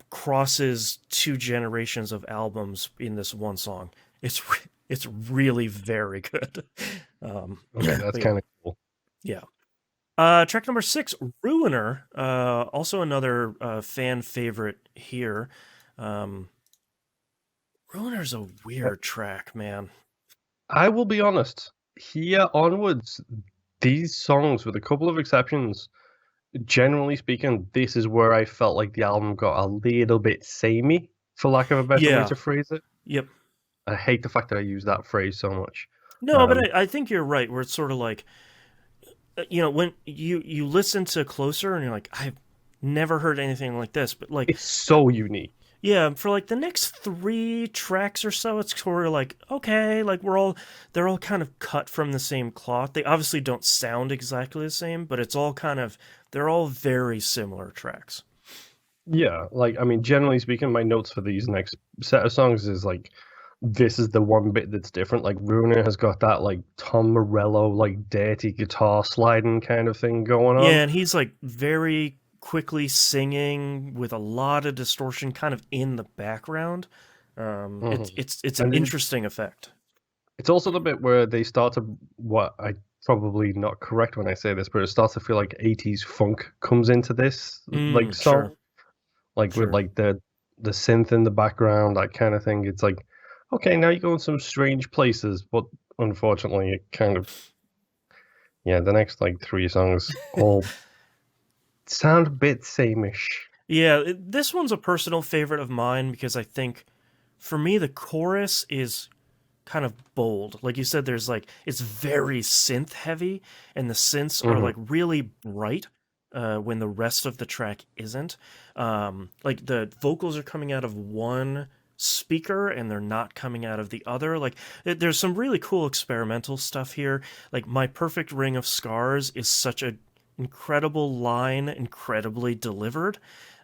crosses 2 generations of albums in this one song. It's really very good. Okay, that's kind of cool. Yeah. Track number 6, Ruiner. Also another fan favorite here. Ruiner's a weird track, man. I will be honest. Here onwards, these songs, with a couple of exceptions, generally speaking, this is where I felt like the album got a little bit samey, for lack of a better way to phrase it. Yep. I hate the fact that I use that phrase so much. No, but I think you're right, where it's sort of like, when you listen to Closer and you're like, I've never heard anything like this, but like... It's so unique. Yeah, for like the next 3 tracks or so, it's sort of like, okay, like they're all kind of cut from the same cloth. They obviously don't sound exactly the same, but it's all they're all very similar tracks. Yeah, like, I mean, generally speaking, my notes for these next set of songs is like, this is the one bit that's different. Like, Ruiner has got that, like, Tom Morello, like, dirty guitar sliding kind of thing going on. Yeah, and he's, like, very quickly singing with a lot of distortion kind of in the background. It's Mhm. it's an And then interesting effect. it's also the bit where they start to, what I probably not correct when I say this, but it starts to feel like 80s funk comes into this like Sure, song, like with sure. like the synth in the background, that kind of thing. It's like, okay, now you go in some strange places, but unfortunately, it kind of, yeah, the next like three songs all sound a bit sameish. Yeah, this one's a personal favorite of mine because I think for me the chorus is kind of bold. Like you said, there's like it's very synth heavy, and the synths are Hmm. like really bright when the rest of the track isn't. Like the vocals are coming out of one speaker and they're not coming out of the other. Like there's some really cool experimental stuff here. Like my perfect ring of scars is such a incredible line, incredibly delivered.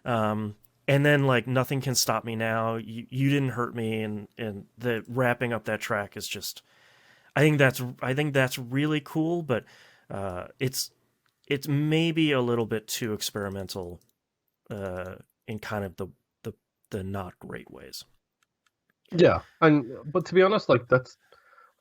Um, and then like nothing can stop me now. You didn't hurt me, and the wrapping up that track is just. I think that's really cool, but it's maybe a little bit too experimental in kind of the the not great ways. Yeah, and but to be honest, like that's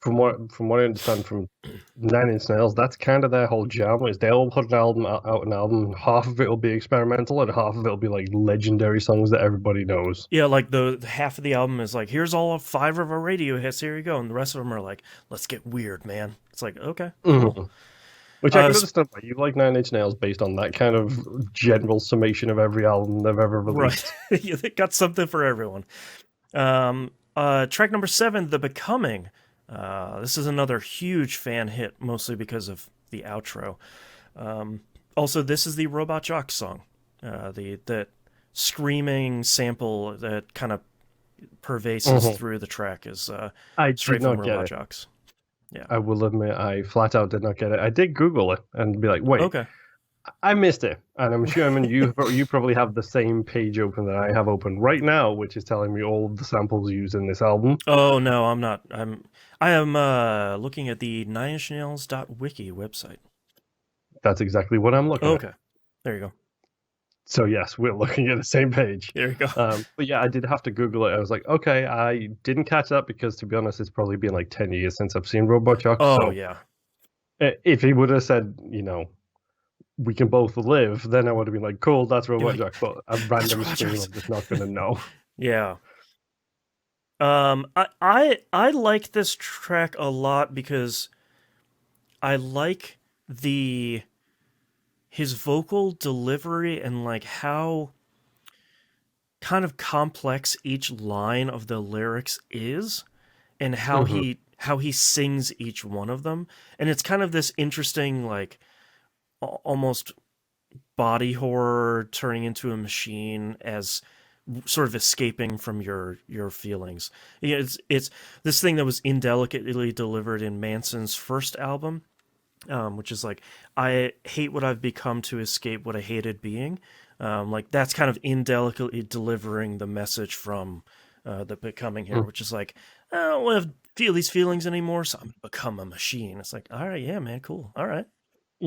from what I understand from Nine Inch Nails, that's kind of their whole jam. Is they'll put an album out, an album. Half of it will be experimental, and half of it will be like legendary songs that everybody knows. Yeah, like the half of the album is like, here's all of five of our radio hits. Here you go, and the rest of them are like, let's get weird, man. It's like, okay, cool. Mhm. Which I Uh, can understand why you like Nine Inch Nails based on that kind of general summation of every album they've ever right, released. yeah, they got something for everyone. Track number 7, The Becoming. This is another huge fan hit, mostly because of the outro. Also, this is the Robot Jock song. The that screaming sample that kind of pervases Mhm. through the track is I did straight from not get Robot it. Jocks. Yeah. I will admit, I flat out did not get it. I did Google it and be like, wait, Okay. I missed it, and I'm sure. I mean, you probably have the same page open that I have open right now, which is telling me all of the samples used in this album. Oh no, I'm not. I am looking at the NineInchNails.wiki website. That's exactly what I'm looking at. Okay. There you go. So yes, we're looking at the same page. There you go. But yeah, I did have to Google it. I was like, okay, I didn't catch that because, to be honest, it's probably been like 10 years since I've seen Robot Jock. Oh So yeah. if he would have said, we can both live, then I would have been like, cool, that's You're Robot like, Jock. But a that's random Robot scream, Jocks. I'm just not gonna know. Yeah. I like this track a lot because I like the his vocal delivery and like how kind of complex each line of the lyrics is and Hmm. how he sings each one of them. And it's kind of this interesting like almost body horror turning into a machine as sort of escaping from your feelings. Yeah, it's this thing that was indelicately delivered in Manson's first album, which is like, I hate what I've become to escape what I hated being. Like that's kind of indelicately delivering the message from the Becoming here, which is like, I don't want to feel these feelings anymore, so I'm gonna become a machine. It's like, all right, yeah, man, cool, all right.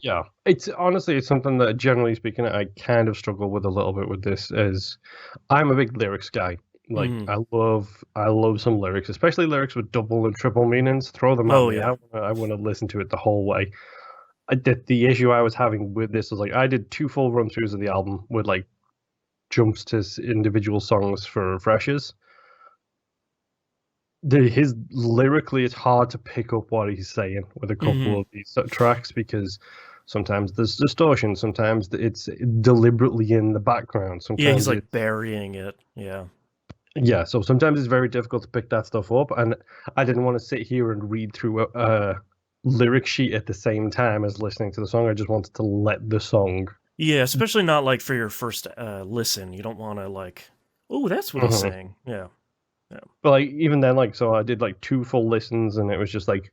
Yeah, it's honestly it's something that generally speaking I kind of struggle with a little bit with this. Is I'm a big lyrics guy. Like Mm. I love some lyrics, especially lyrics with double and triple meanings. Throw them at Oh me. yeah. I want to listen to it the whole way. The issue I was having with this was like I did two full run throughs of the album with like jumps to individual songs for refreshers. His lyrically, it's hard to pick up what he's saying with a couple Hmm. of these tracks because sometimes there's distortion, sometimes it's deliberately in the background, Yeah, he's sometimes like it's burying it. Yeah. yeah. So sometimes it's very difficult to pick that stuff up, and I didn't want to sit here and read through a lyric sheet at the same time as listening to the song. I just wanted to let the song. Yeah, especially not like for your first listen. You don't want to like, oh, that's what he's Mhm. saying. Yeah. Yeah. But like even then, like so, I did like two full listens, and it was just like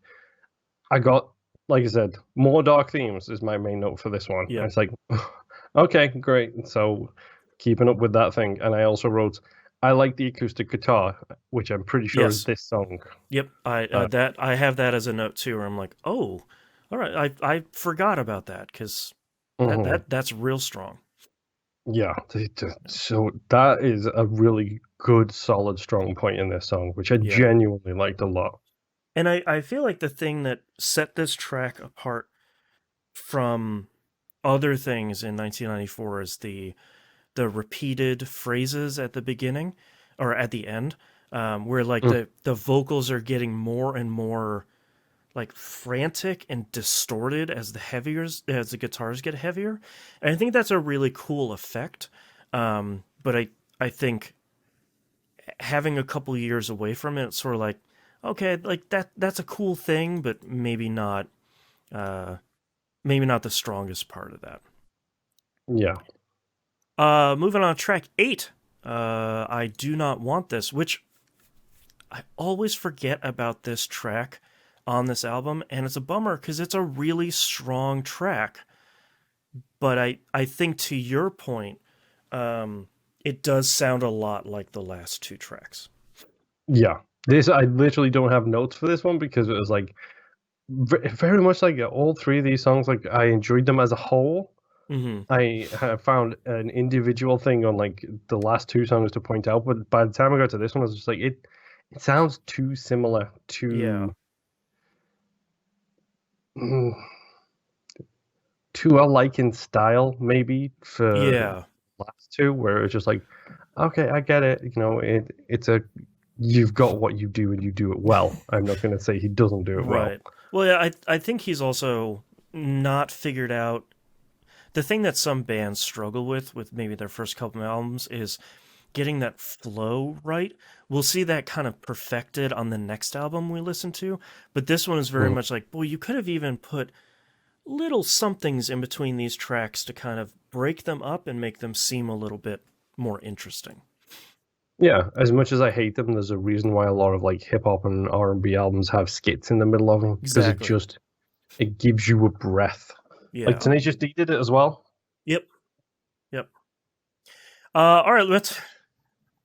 I got, like I said, more dark themes is my main note for this one. And Yep. it's like, okay, great. So keeping up with that thing. And I also wrote, I like the acoustic guitar, which I'm pretty sure is Yes. this song. Yep. Uh, I have that as a note too, where I'm like, oh, all right. I forgot about that because mhm. that's real strong. Yeah. So that is a really good, solid, strong point in this song, which I Yeah. genuinely liked a lot. And I feel like the thing that set this track apart from other things in 1994 is the repeated phrases at the beginning or at the end, where like Mm. the vocals are getting more and more like frantic and distorted as the guitars get heavier, and I think that's a really cool effect. But I think having a couple years away from it, it's sort of like, okay, like that's a cool thing, but uh, maybe not the strongest part of that. Yeah. Moving on to track 8. I do not want this, which I always forget about this track on this album, and it's a bummer because it's a really strong track. But I think to your point, it does sound a lot like the last two tracks. Yeah. This, I literally don't have notes for this one because it was like very much like all three of these songs. Like I enjoyed them as a whole. Mm-hmm. I have found an individual thing on like the last two songs to point out, but by the time I got to this one, I was just like it sounds too similar Yeah. mm, to alike in style, maybe for the Yeah. last two, where it's just like, okay, I get it. You know, it's a you've got what you do and you do it well. I'm not going to say he doesn't do it well. Right. Well, yeah, I think he's also not figured out the thing that some bands struggle with maybe their first couple of albums is getting that flow right. We'll see that kind of perfected on the next album we listen to, but this one is very Mhm. much like, boy, you could have even put little somethings in between these tracks to kind of break them up and make them seem a little bit more interesting. Yeah, as much as I hate them, there's a reason why a lot of like hip hop and R&B albums have skits in the middle of them because Exactly. it gives you a breath. Like Yeah. Tenacious D did it as well. Yep. Yep. All right,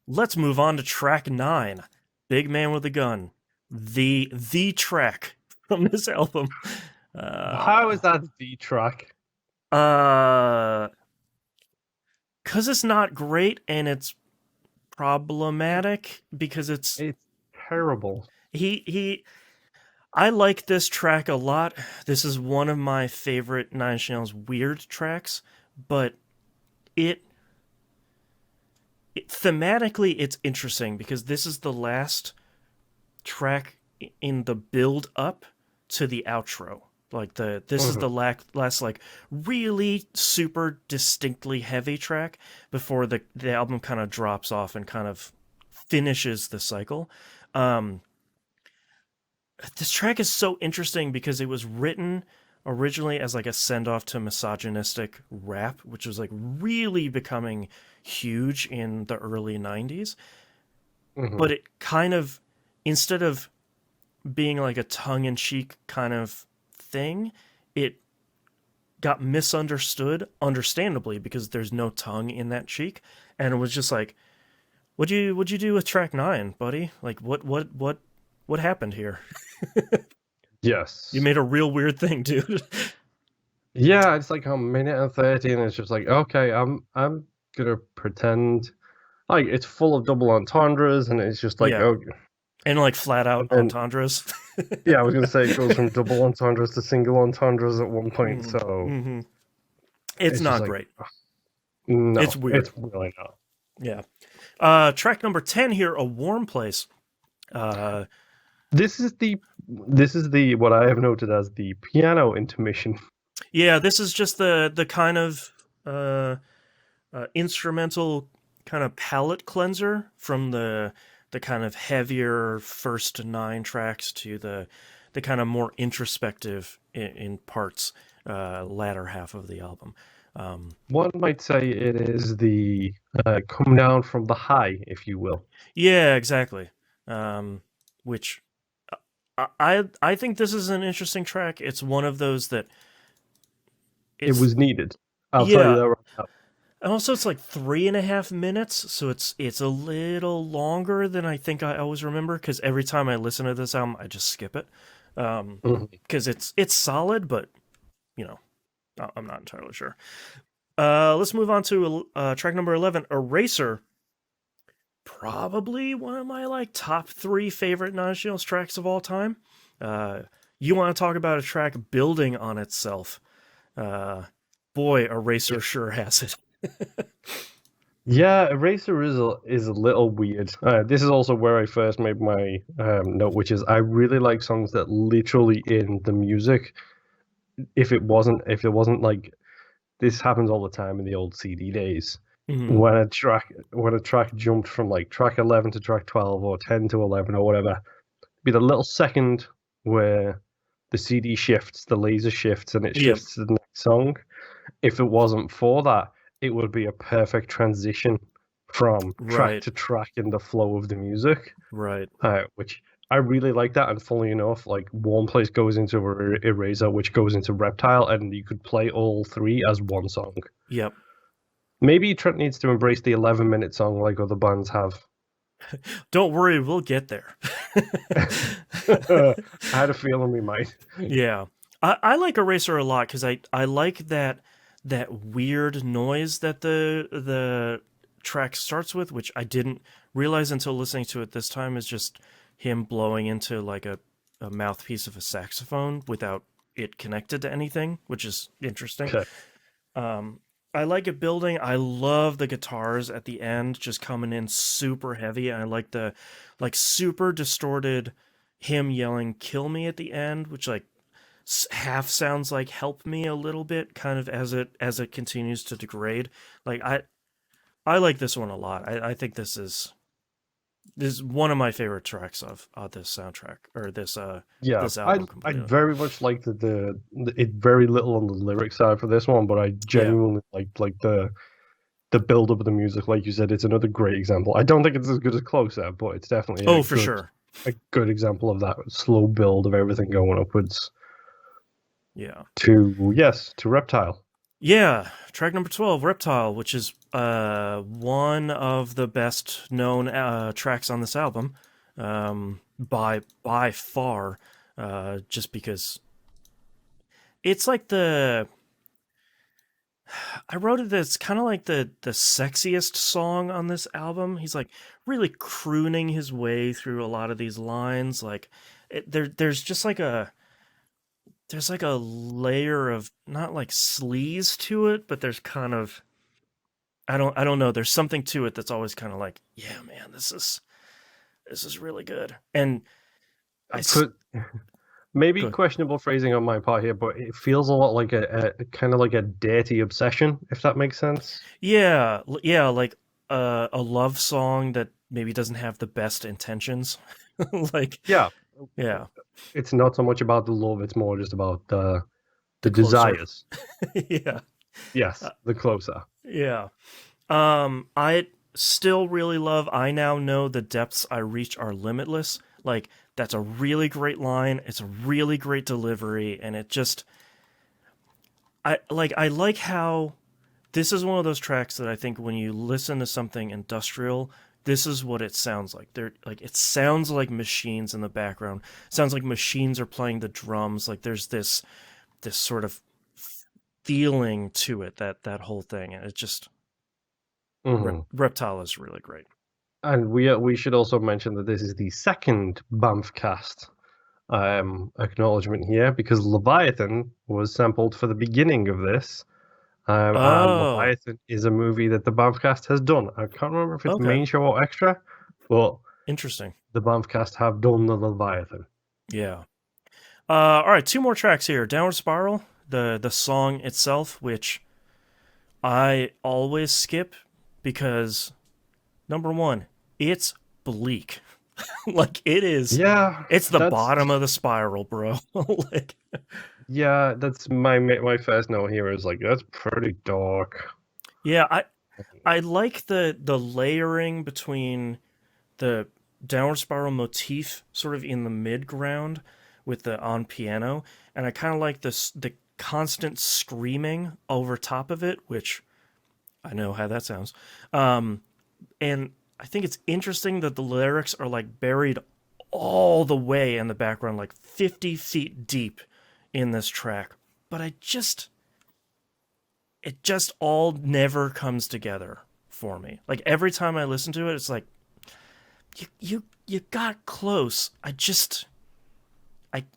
let's move on to track 9. Big Man with a Gun. The track from this album. How Uh is that the track? uh cuz it's not great and it's problematic because It's terrible. he I like this track a lot. This is one of my favorite Nine Inch Nails weird tracks, but it, thematically it's interesting because this is the last track in the build up to the outro. Like this is Mhm. the last like really super distinctly heavy track before the album kind of drops off and kind of finishes the cycle. Um, this track is so interesting because it was written originally as like a send off to misogynistic rap, which was like really becoming huge in the early 90s. But Mhm. it kind of, instead of being like a tongue in cheek kind of thing, it got misunderstood, understandably, because there's no tongue in that cheek. And it was just like, what'd you do with track 9, buddy? Like what happened here? You Yes. made a real weird thing, dude. Yeah, it's like a minute and 30, and it's just like, okay, I'm gonna pretend like it's full of double entendres, and it's just like, Yeah. oh, And like flat out and then entendres. yeah, I was gonna say it goes from double entendres to single entendres at one point, Mm-hmm. so Mm-hmm. It's it's just not like, great. It's no, weird. it's really not. Yeah. Track number 10 here, A Warm Place. Uh, This is the what I have noted as the piano intermission. yeah, this is just the kind of uh, instrumental kind of palette cleanser from the kind of heavier first 9 tracks to the kind of more introspective in parts latter half of the album. Um, One might say it is the come down from the high, if you will. yeah, exactly. Which I think this is an interesting track. It's one of those that It it's was needed. I'll tell you yeah. that right now. And also, it's like 3.5 minutes, so it's a little longer than I think I always remember. Because every time I listen to this album, I just skip it. Mhm. Because it's solid, but you know, I'm not entirely sure. Let's move on to track number 11, Eraser. probably one of my like top three favorite Nine Inch Nails tracks of all time. Uh, you want to talk about a track building on itself? Uh, Boy, Eraser Yeah, sure has it. yeah. Eraser is a little weird. This is also where I first made my note, which is I really like songs that literally in the music. If it wasn't like this happens all the time in the old CD days. Mhm. When a track jumped from like track 11 to track 12 or 10 to 11 or whatever, be the little second where the CD shifts, the laser shifts, and it Yep. shifts to the next song. If it wasn't for that, it would be a perfect transition from track Right. to track in the flow of the music, Right. which I really like that. And funnily enough, like one place goes into Eraser, which goes into Reptile, and you could play all three as one song. Yep. Maybe Trent needs to embrace the 11-minute song like other bands have. Don't worry, we'll get there. I had a feeling we might. Yeah. I like Eraser a lot because I like that weird noise that the track starts with, which I didn't realize until listening to it this time is just him blowing into like a mouthpiece of a saxophone without it connected to anything, which is interesting. Okay. Um, I like it building. I love the guitars at the end just coming in super heavy. I like the like super distorted him yelling "kill me" at the end, which like half sounds like "help me" a little bit, kind of as it continues to degrade. Like I like this one a lot. I think this is one of my favorite tracks of this soundtrack or Yeah, this I album I completely. very much liked it very little on the lyric side for this one, but I Yeah. genuinely like the build up of the music. Like you said, it's another great example. I don't think it's as good as Closer, but it's definitely Oh, for sure. a good example of that slow build of everything going upwards Yeah. to Reptile. Yeah, track number 12, Reptile, which is one of the best known tracks on this album, by far, just because it's like I wrote it that it's kind of like the sexiest song on this album. He's like really crooning his way through a lot of these lines. Like there's just like a layer of not like sleaze to it, but there's kind of I don't know. There's something to it that's always kind of like, yeah, man, this is really good. And I s- For maybe go questionable phrasing on my part here, but it feels a lot like a kind of like a dirty obsession, if that makes sense. yeah, yeah, like a love song that maybe doesn't have the best intentions. Like, Yeah, yeah, it's not so much about the love; it's more just about the the closer. desires. Yeah, Yes, uh, the closer. yeah. I still really love I now know the depths I reach are limitless. Like that's a really great line. It's a really great delivery and it just I like how this is one of those tracks that I think when you listen to something industrial, this is what it sounds like. They're like it sounds like machines in the background. It sounds like machines are playing the drums. Like there's this sort of feeling to it that whole thing and it just Hmm. Reptile is really great. And we should also mention that this is the second Banff cast acknowledgement here because Leviathan was sampled for the beginning of this. And Oh, Leviathan is a movie that the Banffcast has done. I can't remember if it's okay. main show or extra, but Interesting. the Banffcast have done the Leviathan. Yeah. All right, two more tracks here. Downward Spiral, the song itself, which I always skip because number one, it's bleak. Like it is. Yeah, It's the that's bottom of the spiral, bro. Like, that's my first note here is like that's pretty dark. yeah, I like the layering between the downward spiral motif sort of in the mid ground with the on piano, and I kind of like the constant screaming over top of it, which I know how that sounds. Um, and I think it's interesting that the lyrics are like buried all the way in the background, like 50 feet deep in this track. But it just all never comes together for me. Like every time I listen to it, it's like you got close.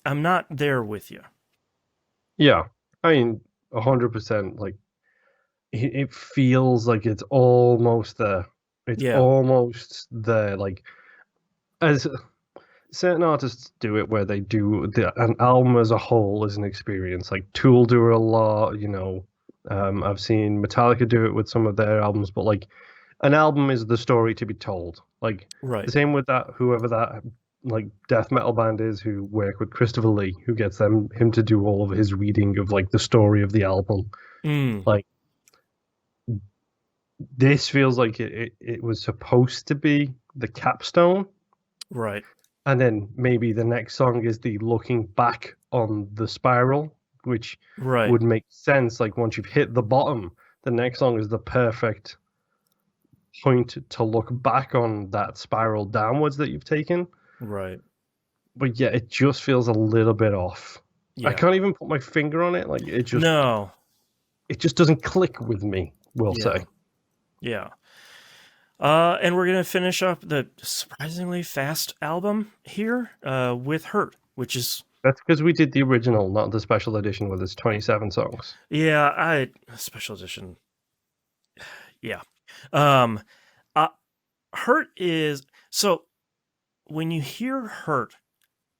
I'm not there with you. Yeah, I mean, 100%. Like it feels like it's almost there. It's Yeah. almost there. Like as certain artists do it, where they do an album as a whole as an experience. Like Tool do it a lot. I've seen Metallica do it with some of their albums, but like an album is the story to be told. Like the Right. same with that whoever that like death metal band is who work with Christopher Lee, who gets him to do all of his reading of like the story of the album. Mm. Like this feels like it was supposed to be the capstone, Right. and then maybe the next song is the looking back on the spiral, which Right. would make sense. Like once you've hit the bottom, the next song is the perfect point to look back on that spiral downwards that you've taken. Right. But yeah, it just feels a little bit off. I Yeah. can't even put my finger on it. Like No. it just doesn't click with me, we'll Yeah. say. Yeah. And we're gonna finish up the surprisingly fast album here with Hurt, which is That's because we did the original, not the special edition with its 27 songs. yeah, I special edition. Yeah. Um Hurt is so when you hear Hurt,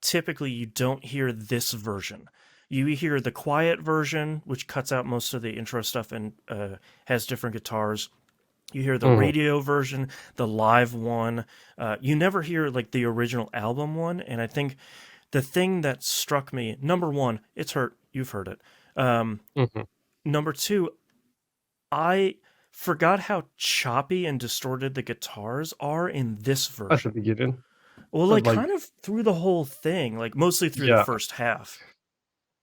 typically you don't hear this version. You hear the quiet version, which cuts out most of the intro stuff and has different guitars. You hear the radio version, the live one. You never hear like the original album one. And I think the thing that struck me, number one, it's Hurt. You've heard it. Number two, I forgot how choppy and distorted the guitars are in this At the version. beginning. Well, like kind of through the whole thing, like mostly through the first half.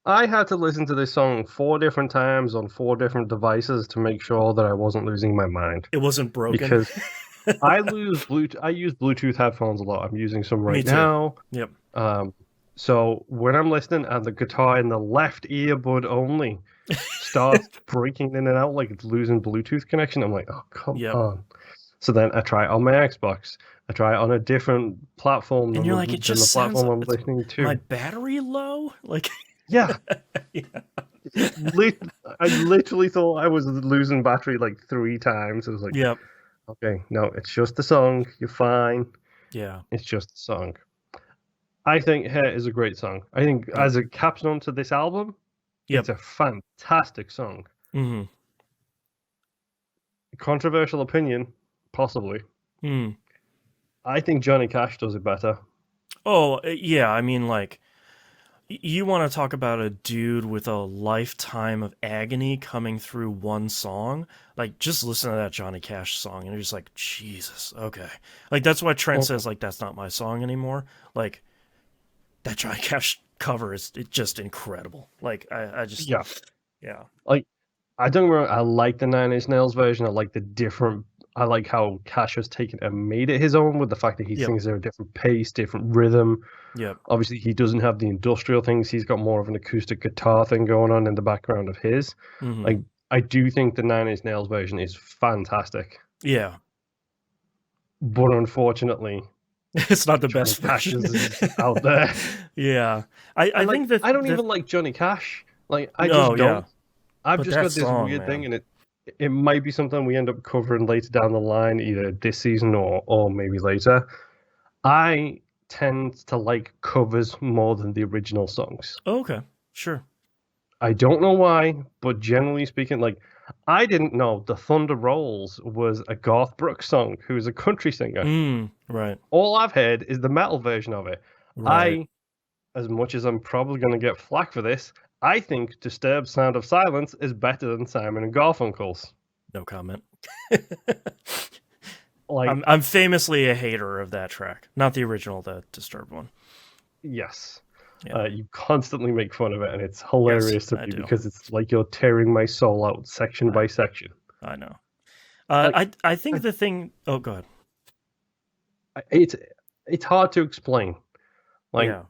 I had to listen to this song 4 different times on 4 different devices to make sure that I wasn't losing my mind. It wasn't broken. Because I use Bluetooth headphones a lot. I'm using some right Me too. now. Yep. So when I'm listening and the guitar in the left earbud only starts breaking in and out like it's losing Bluetooth connection, I'm like, oh, come on. So then I try it on my Xbox. I try it on a different platform and you're like, it just than the platform sounds I'm listening to. My battery low? Like yeah. I literally thought I was losing battery like 3 times. I was like, yep. Okay, no, it's just the song. You're fine. Yeah. It's just the song. I think Hair is a great song. I think as a capstone to this album, it's a fantastic song. Mm-hmm. Controversial opinion, possibly. Mm. I think Johnny Cash does it better. Oh, yeah. I mean, like, you want to talk about a dude with a lifetime of agony coming through one song? Like, just listen to that Johnny Cash song, and you're just like, Jesus, okay. Like, that's why Trent says, like, that's not my song anymore. Like, that Johnny Cash cover is just incredible. Like, I just... Yeah. Yeah. Like, I don't remember, I like the Nine Inch Nails version. I like the different... I like how Cash has taken and made it his own with the fact that he sings at a different pace, different rhythm. Yep. Obviously, he doesn't have the industrial things. He's got more of an acoustic guitar thing going on in the background of his. Mm-hmm. Like, I do think the Nine Inch Nails version is fantastic. Yeah. But unfortunately, it's not the best version out there. Yeah. I think that I don't even like Johnny Cash. Like, I just don't. Yeah. I've but just got this weird thing, and it might be something we end up covering later down the line, either this season or maybe later. I tend to like covers more than the original songs. Oh, okay, sure. I don't know why, but generally speaking, like, I didn't know The Thunder Rolls was a Garth Brooks song, who is a country singer. Right. All I've heard is the metal version of it. Right. As much as I'm probably going to get flack for this, I think Disturbed Sound of Silence is better than Simon and Garfunkel's. No comment. Like, I'm famously a hater of that track, not the original, the Disturbed one. Yes. Yeah. You constantly make fun of it, and it's hilarious to me because it's like you're tearing my soul out section by section. I know. I think the thing... Oh, go ahead. It's hard to explain. Like, yeah.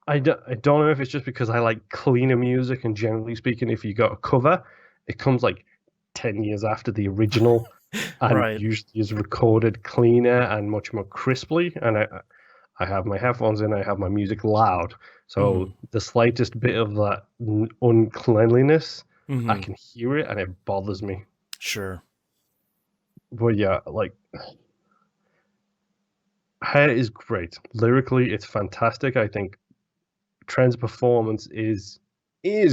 I don't know if it's just because I like cleaner music, and generally speaking, if you got a cover, it comes like 10 years after the original. and Right. usually is recorded cleaner and much more crisply. And I have my headphones in, I have my music loud. Hmm. So the slightest bit of that uncleanliness, I Hmm. can hear it and it bothers me. Sure. But yeah, like Hair is great. Lyrically, it's fantastic. I think Trent's performance is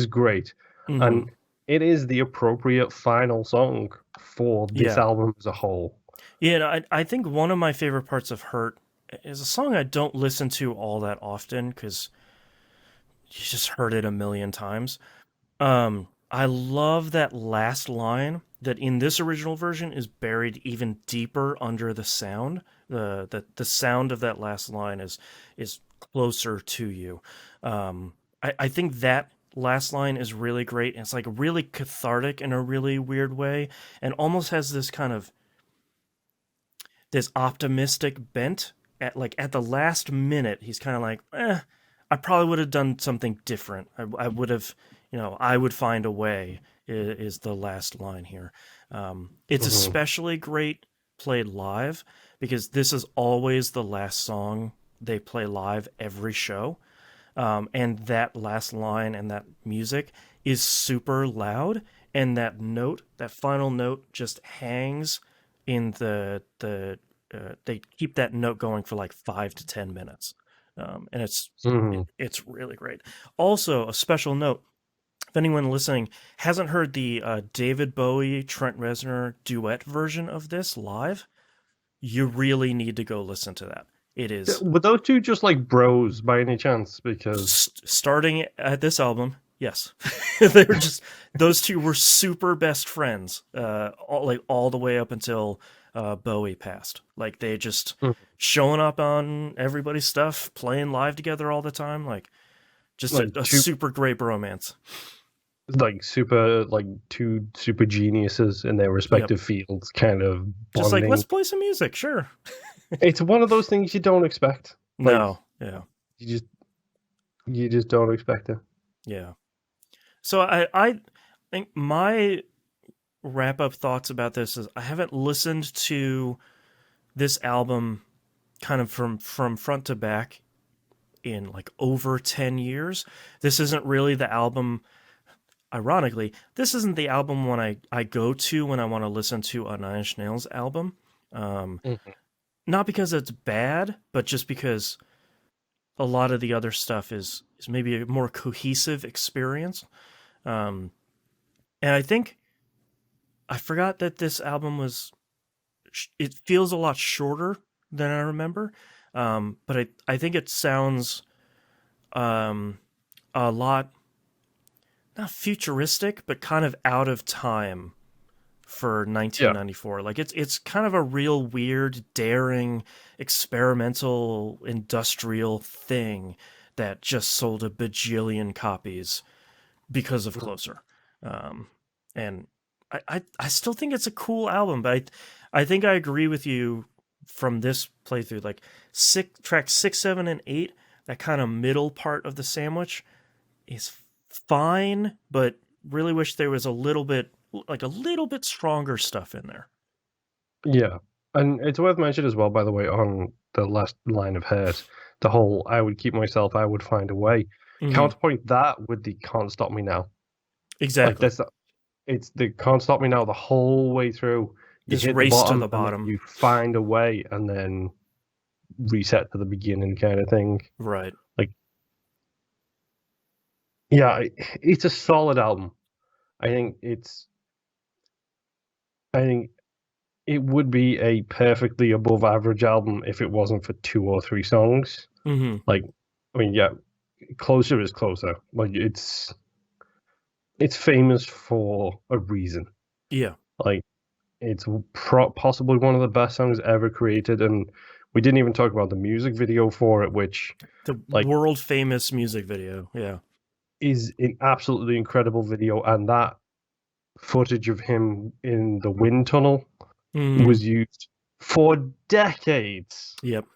great. Hmm. And it is the appropriate final song for this Yeah. album as a whole. Yeah, and I think one of my favorite parts of Hurt is a song I don't listen to all that often because you just heard it a million times. I love that last line that in this original version is buried even deeper under the sound. The sound of that last line is closer to you. I think that last line is really great. It's like really cathartic in a really weird way, and almost has this kind of this optimistic bent. At the last minute, he's kind of like, I probably would have done something different. I would have, I would find a way. Is the last line here? It's Mhm. especially great played live because this is always the last song they play live every show, and that last line and that music is super loud, and that final note, just hangs in they keep that note going for like 5 to 10 minutes, and Mhm. it's really great. Also, a special note: if anyone listening hasn't heard the David Bowie Trent Reznor duet version of this live, you really need to go listen to that. It is Were those two just like bros by any chance? Because starting at this album. Yes, they were just those two were super best friends, all the way up until Bowie passed. Like they just mm, showing up on everybody's stuff, playing live together all the time. Like just like a two super great bromance. two super geniuses in their Yep. respective fields, kind of Just like let's bonding. play some music, sure. It's one of those things you don't expect. Like No, yeah, you just you just don't expect it. yeah. So I think my wrap up thoughts about this is I haven't listened to this album kind of from front to back in like over 10 years. This isn't really the album, ironically, this isn't the album I go to when I want to listen to a Nine Inch Nails album. Um, Mhm. Not because it's bad, but just because a lot of the other stuff is maybe a more cohesive experience. Um, and I think I forgot that this album it feels a lot shorter than I remember. But I think it sounds um, a lot not futuristic, but kind of out of time for Yeah. 1994. Like it's kind of a real weird, daring, experimental, industrial thing that just sold a bajillion copies because of Closer. Um, and I still think it's a cool album, but I think I agree with you from this playthrough. Like tracks 6, 7, and 8, that kind of middle part of the sandwich is fine, but really wish there was a little bit stronger stuff in there. Yeah. And it's worth mentioning as well, by the way, on the last line of hurt, the whole I would keep myself, I would find a way. Hmm. Counterpoint that with the can't stop me now. Like Exactly. it's the can't stop me now the whole way through. You This hit the race to bottom the and then bottom. you find a way and then reset to the beginning kind of thing. Right. Like yeah, it's a solid album. I think it's I think it would be a perfectly above average album if it wasn't for two or three songs. Hmm. Like, I mean, yeah, Closer is Closer. Like, it's famous for a reason. Yeah. Like, it's possibly one of the best songs ever created, and we didn't even talk about the music video for it, which, The like, world famous music video. Yeah. is an absolutely incredible video, and that footage of him in the wind tunnel Hmm. was used for decades Yep.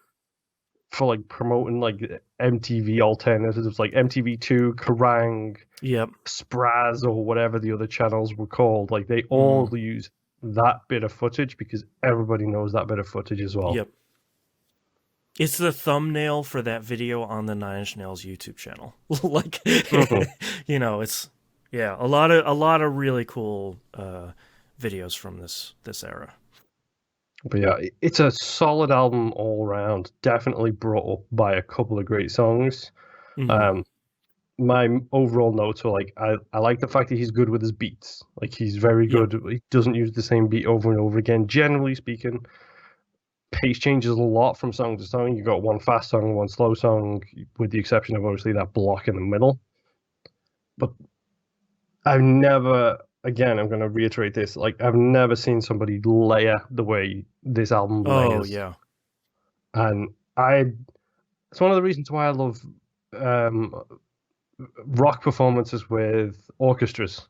for like promoting like MTV alternatives like MTV2, Kerrang, Yep. Spraz, or whatever the other channels were called. Like they Hmm. all use that bit of footage because everybody knows that bit of footage as well. Yep. It's the thumbnail for that video on the Nine Inch Nails YouTube channel. Like, you know, it's a lot of really cool videos from this era. But yeah, it's a solid album all around. Definitely brought up by a couple of great songs. Mhm. My overall notes are like I like the fact that he's good with his beats. Like he's very Yep. good. He doesn't use the same beat over and over again. Generally speaking, pace changes a lot from song to song. You got one fast song, one slow song, with the exception of obviously that block in the middle. But I've never, again, I'm going to reiterate this. Like I've never seen somebody layer the way this album Oh layers, yeah. and it's one of the reasons why I love um, rock performances with orchestras,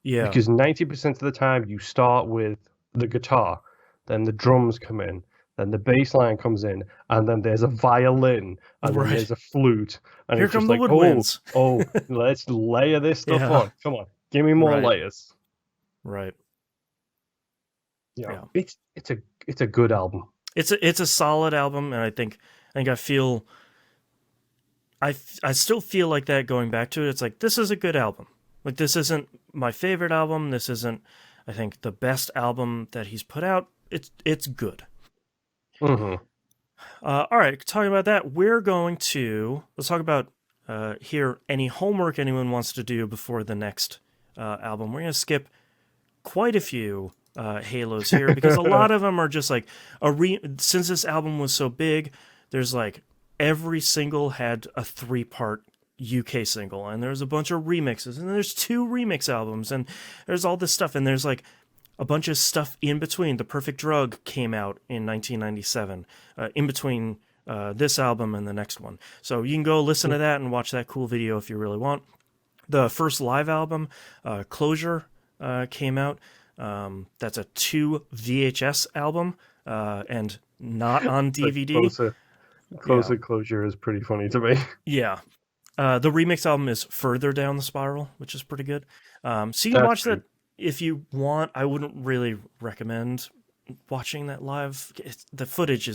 Yeah. because 90% of the time you start with the guitar, then the drums come in, then the bass line comes in, and then there's a violin, and then Right. there's a flute, and Here it's come just the like, oh, woodwinds. let's layer this stuff Yeah. on. Come on, give me more Right. layers. Right. Yeah, Yeah. it's a good album. It's a solid album, and I think I feel I still feel like that going back to it. It's like, this is a good album. Like, this isn't my favorite album. This isn't, I think, the best album that he's put out. It's good. Mm-hmm. All right, talking about that, let's talk about here any homework anyone wants to do before the next album. We're gonna skip quite a few Halos here because a lot of them are just like since this album was so big, there's like every single had a 3-part UK single, and there's a bunch of remixes, and there's 2 remix albums, and there's all this stuff, and there's like a bunch of stuff in between. The Perfect Drug came out in 1997, in between this album and the next one. So you can go listen to that and watch that cool video if you really want. The first live album, Closure, came out. That's a 2 VHS album, and not on DVD. Closer Closure is pretty funny to me. Yeah. The remix album is Further Down the Spiral, which is pretty good. So you can That's watch true. that if you want. I wouldn't really recommend watching that live. The footage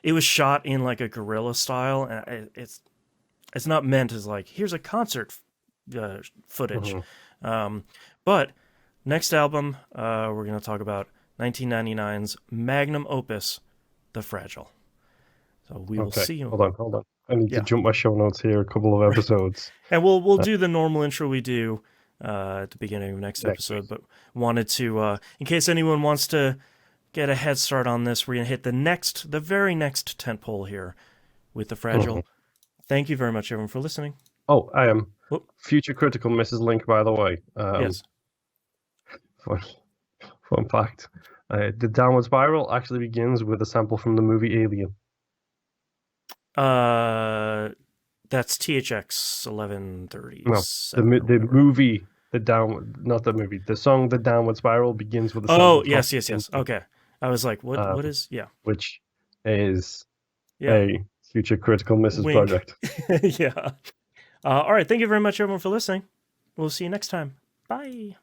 it was shot in like a guerrilla style, and it's not meant as like, here's a concert footage. Mm-hmm. But next album, we're going to talk about 1999's magnum opus, The Fragile. So we will see you. Hold on. I need to Yeah. jump my show notes here a couple of episodes. And we'll do the normal intro we do at the beginning of next episode, but wanted to, in case anyone wants to get a head start on this, we're going to hit the very next tentpole here with The Fragile. Mm-hmm. Thank you very much, everyone, for listening. Oh, I am. Whoop. Future Critical Mrs. Link, by the way. Yes. Fun fact. The Downward Spiral actually begins with a sample from the movie Alien. That's THX 1130. No, the movie, the song The Downward Spiral begins with a sample. Oh, yes. Okay. I was like, what is, yeah. Which is a Future Critical Mrs. Wink. project. Yeah. All right. Thank you very much, everyone, for listening. We'll see you next time. Bye.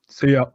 See ya.